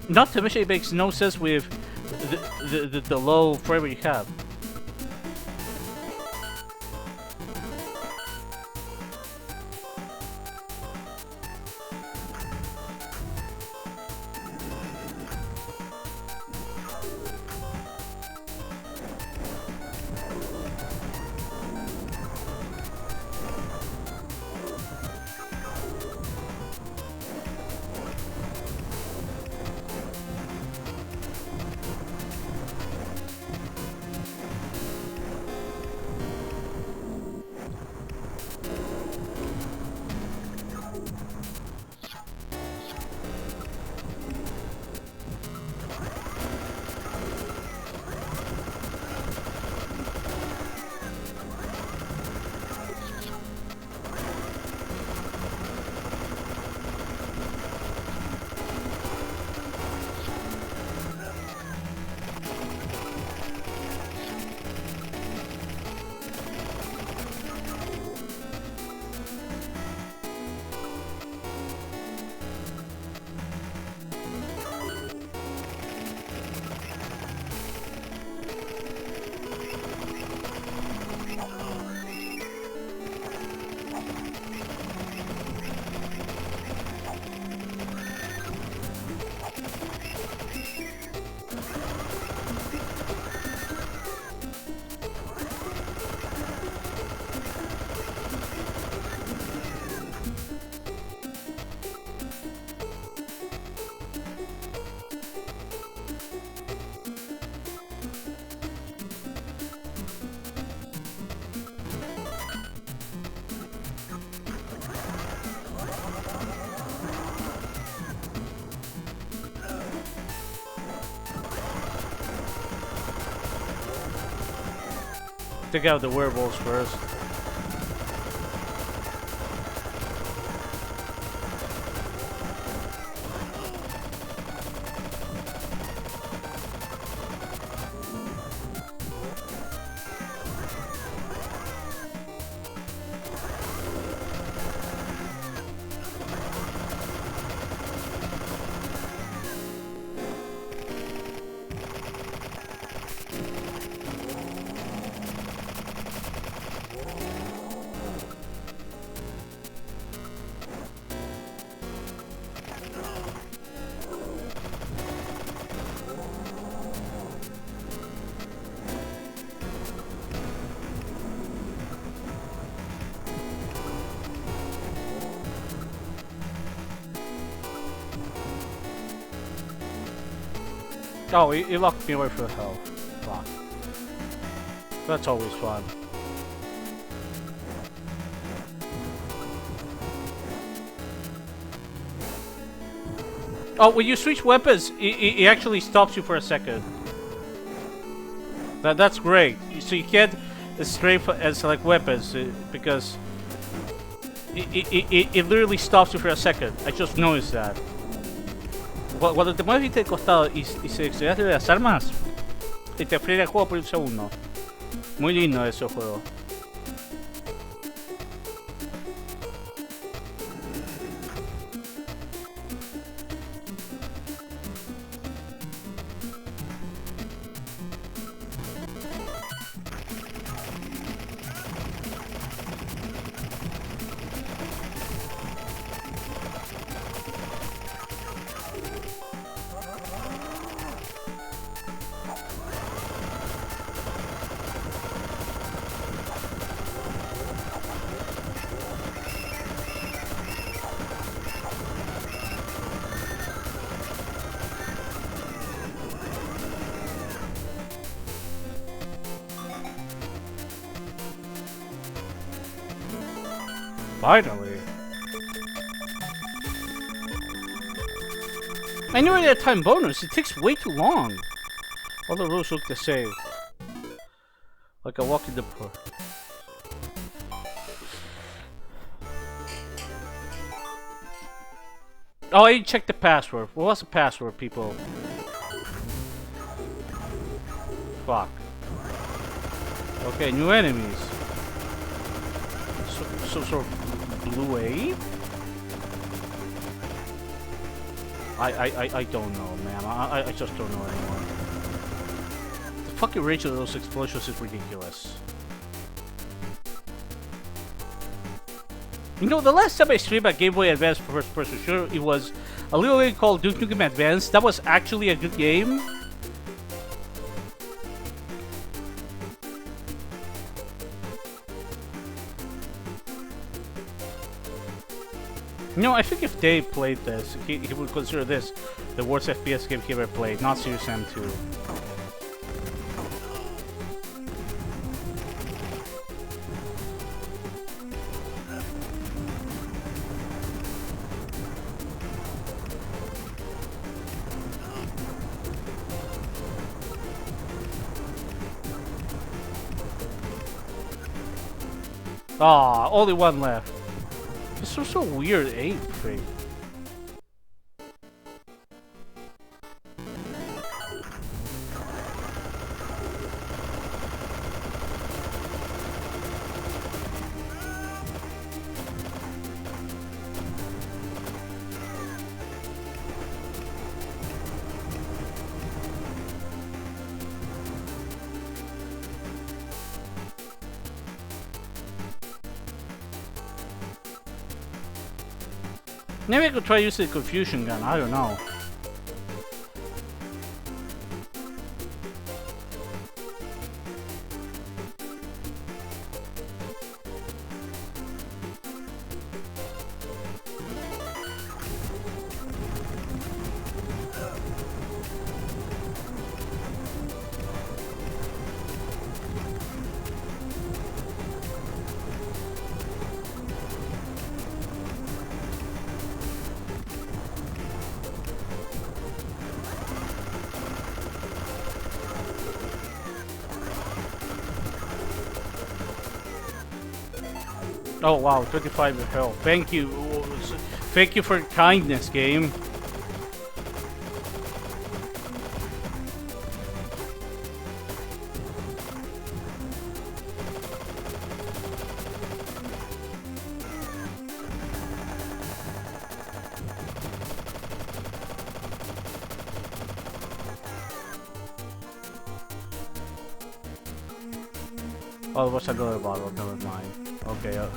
Not to mention it makes no sense with the low frame rate you have. Take out the werewolves first. Oh, he locked me away from hell. Fuck. That's always fun. Oh, when you switch weapons, it actually stops you for a second. That's great. So you can't strafe and select weapons because it literally stops you for a second. I just noticed that. Cuando te mueves de costado y seleccionas las armas, y te frena el juego por un segundo. Muy lindo ese juego. Finally. I knew it had time bonus. It takes way too long. All the rules look the same. Like a walk in the park. Oh, I didn't check the password. What was the password, people? Fuck. Okay, new enemies. Some sort of blue wave? I don't know, man. I just don't know anymore. The fucking range of those explosions is ridiculous. You know, the last time I streamed a Game Boy Advance first-person shooter, it was a little game called Duke Nukem Advance. That was actually a good game. You know, I think if Dave played this, he would consider this the worst FPS game he ever played, not Serious Sam 2. Ah, only one left. This was so weird, ape thing. Maybe I could try using the confusion gun, I don't know. Oh wow, 25 health. Thank you. Thank you for your kindness, game. Oh, what's another bottle? Never mind. Okay. Oh.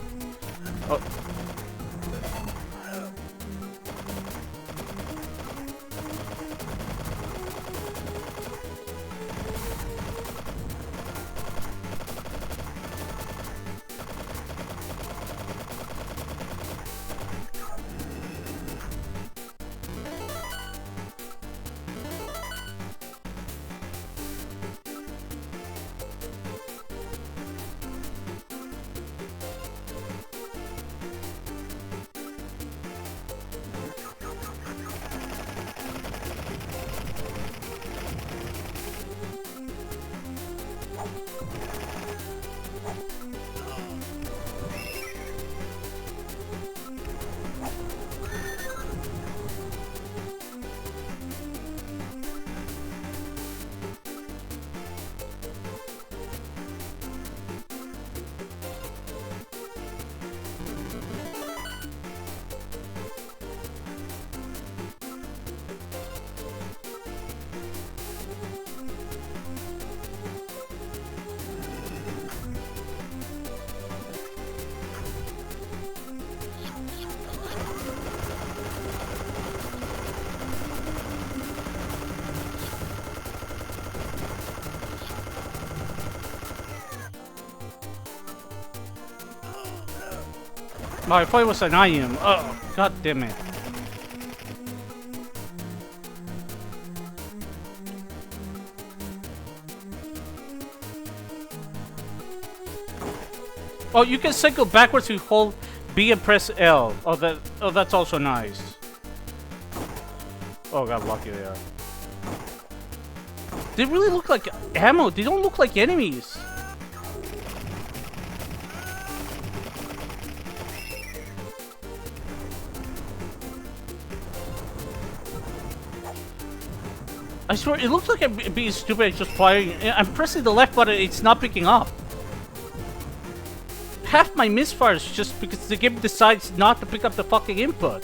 Oh, I thought it was an item. Oh, god damn it. Oh, you can cycle backwards to hold B and press L. Oh, that's also nice. Oh, got lucky there. They really look like ammo. They don't look like enemies. I swear, it looks like I'm being stupid just firing. I'm pressing the left button, it's not picking up. Half my misfires just because the game decides not to pick up the fucking input.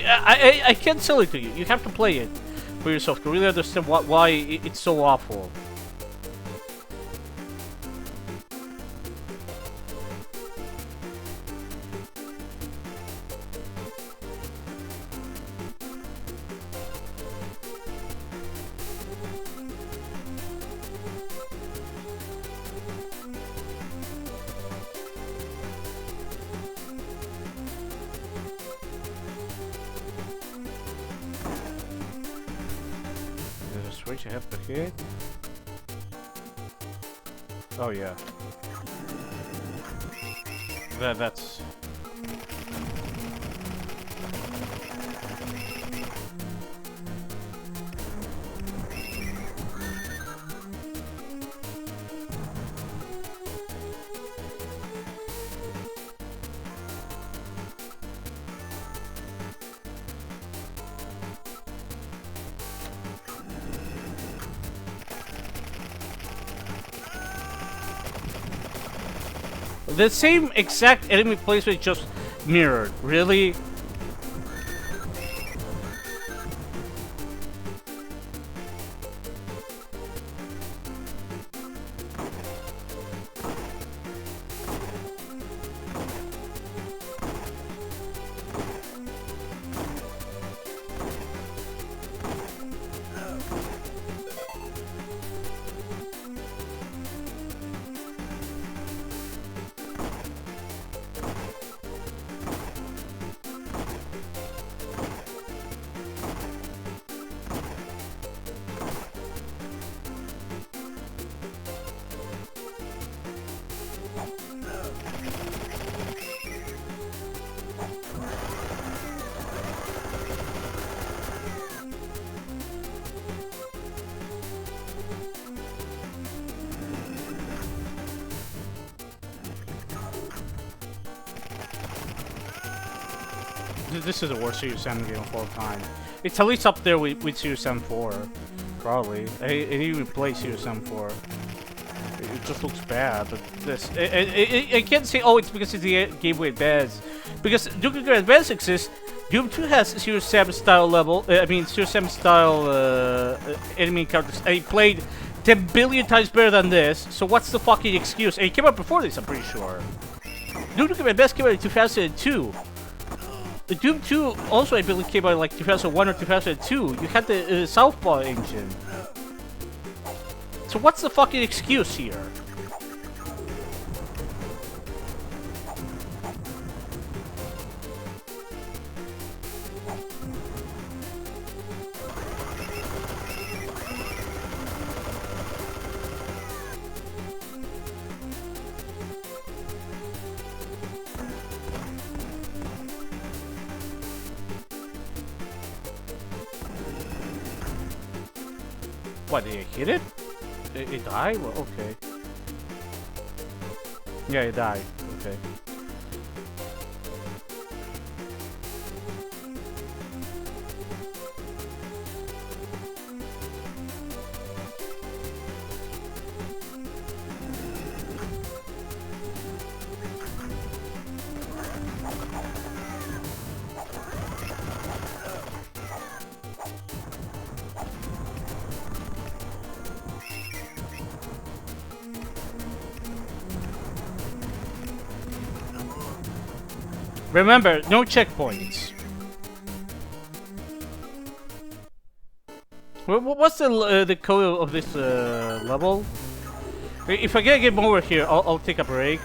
I can't sell it to you. You have to play it for yourself to really understand why it's so awful. Switch I have to hit. Oh yeah. That's the same exact enemy placement, just mirrored. Really? This is the worst Serious Sam game of all time. It's at least up there with Serious Sam 4. Probably. I didn't even play Serious Sam 4. It just looks bad, but this... I can't say, oh, it's because it's the Game Boy Advance. Because Duke Nukem Advance exists, Doom 2 has Serious Sam style level... Serious Sam style enemy encounters. I played 10 billion times better than this, so what's the fucking excuse? And it came out before this, I'm pretty sure. Duke Nukem Advance came out in 2002. The Doom 2 also, I believe, came out in like 2001 or 2002. You had the Southpaw engine. So what's the fucking excuse here? What, did it hit it? It died? Well, okay. Yeah, it died. Okay. Remember, no checkpoints. What's the code of this level? If I get a game over here, I'll take a break.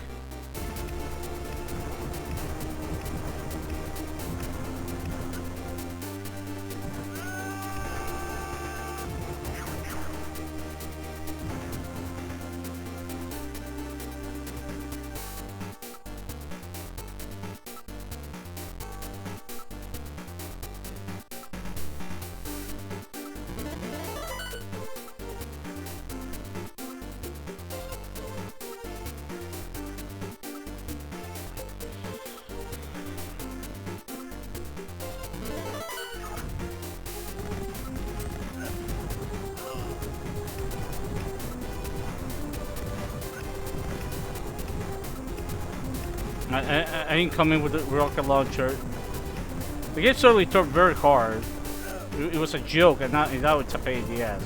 I ain't coming with the rocket launcher. The game certainly turned very hard. It was a joke, and now it's a pain in the ass.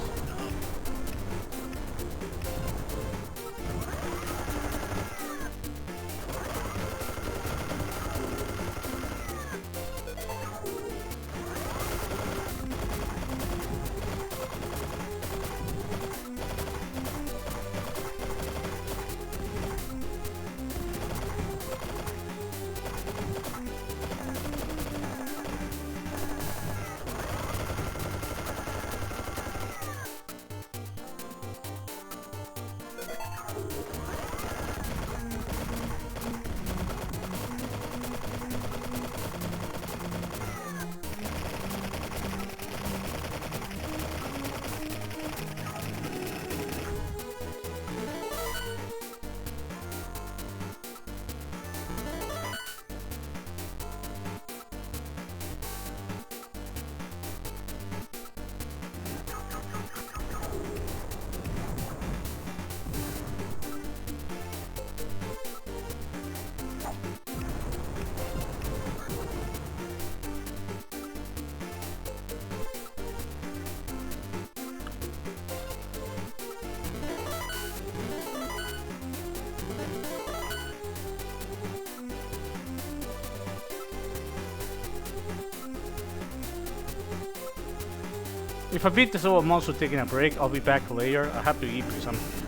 If I beat this level, I'm also taking a break. I'll be back later. I have to eat because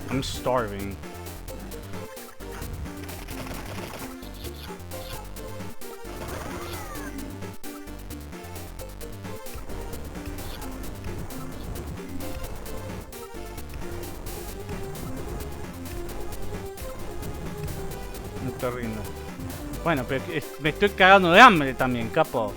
I'm starving. No te rindas. Bueno, pero me estoy cagando de hambre también, capo.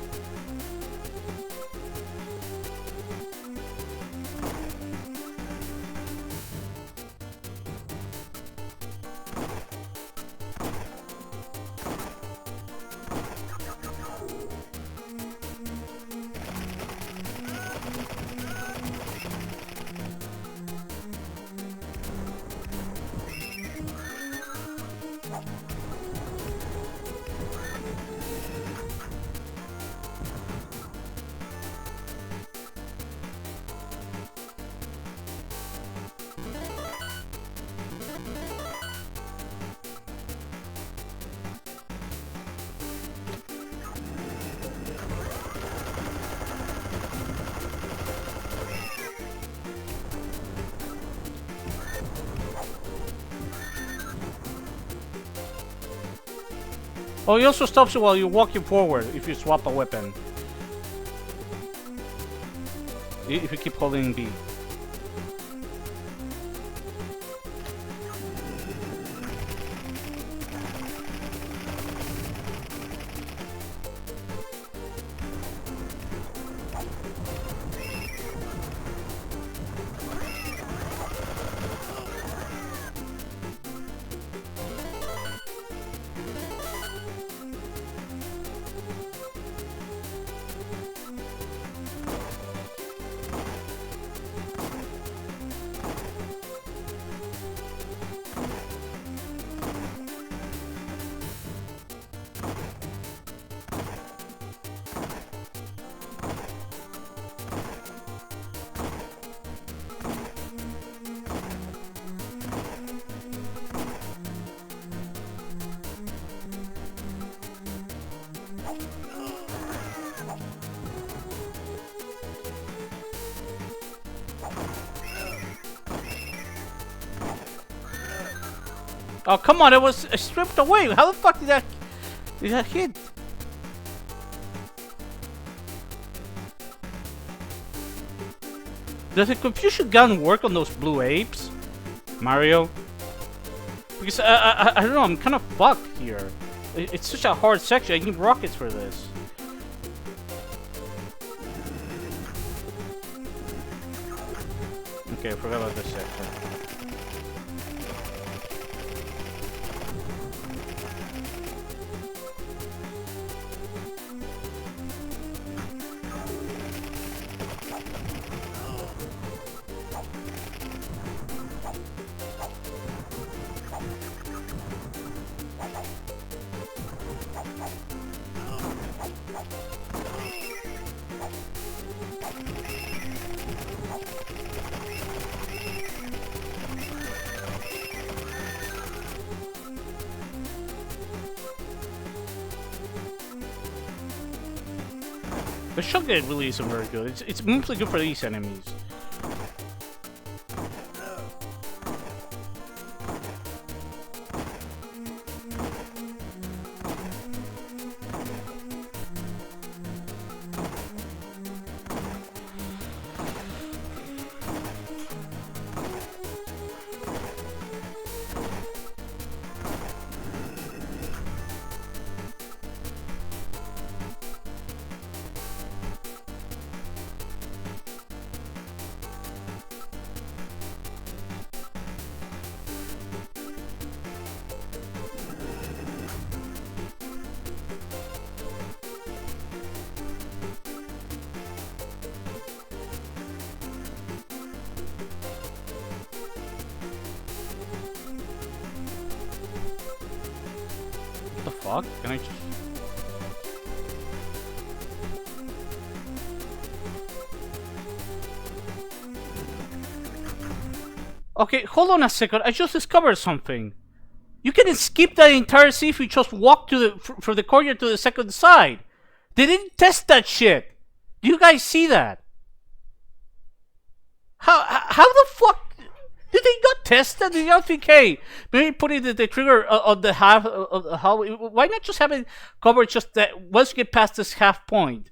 Oh, he also stops you while you're walking forward if you swap a weapon. If you keep holding B. Oh, come on, it was stripped away. How the fuck did that hit? Does the confusion gun work on those blue apes, Mario? Because I don't know, I'm kind of fucked here. It's such a hard section. I need rockets for this. Okay, I forgot about this section. The shotgun really isn't very good. It's mostly good for these enemies. What the fuck? Can I just... Okay, hold on a second. I just discovered something. You can skip that entire scene if you just walk to the from the courtyard to the second side. They didn't test that shit. Do you guys see that? How the fuck did they not test that? Did you not think, hey, maybe putting the trigger on the half of how? Why not just have it covered just that once you get past this half point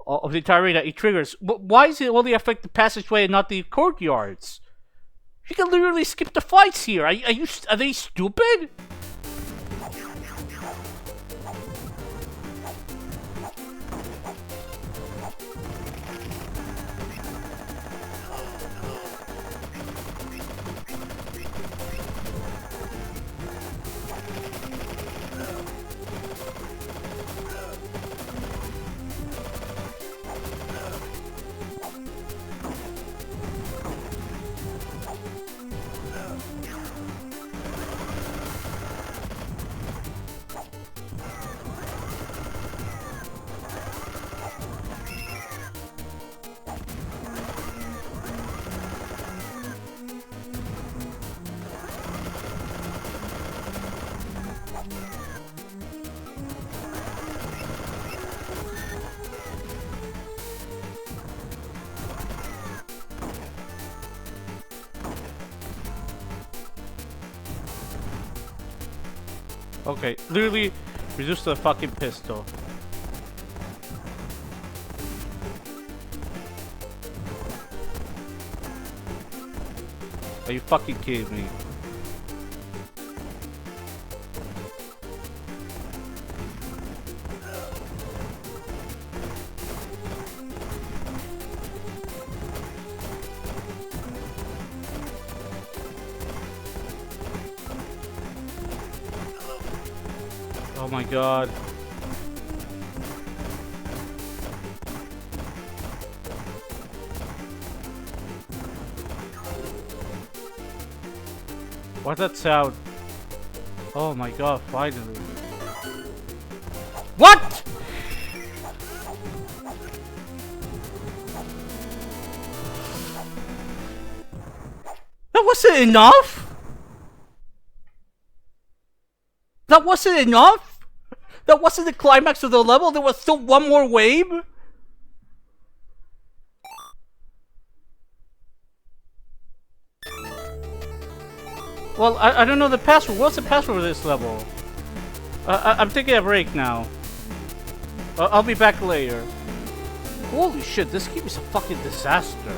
of the entire area, it triggers? Why does it only affect the passageway and not the courtyards? You can literally skip the fights here. Are they stupid? Okay, literally reduce to a fucking pistol. Are you fucking kidding me? Oh my god. What's that sound? Oh my god, finally. What?! That wasn't enough?! That wasn't enough?! That wasn't the climax of the level? There was still one more wave?! Well, I don't know the password. What's the password for this level? I'm taking a break now. I'll be back later. Holy shit, this game is a fucking disaster.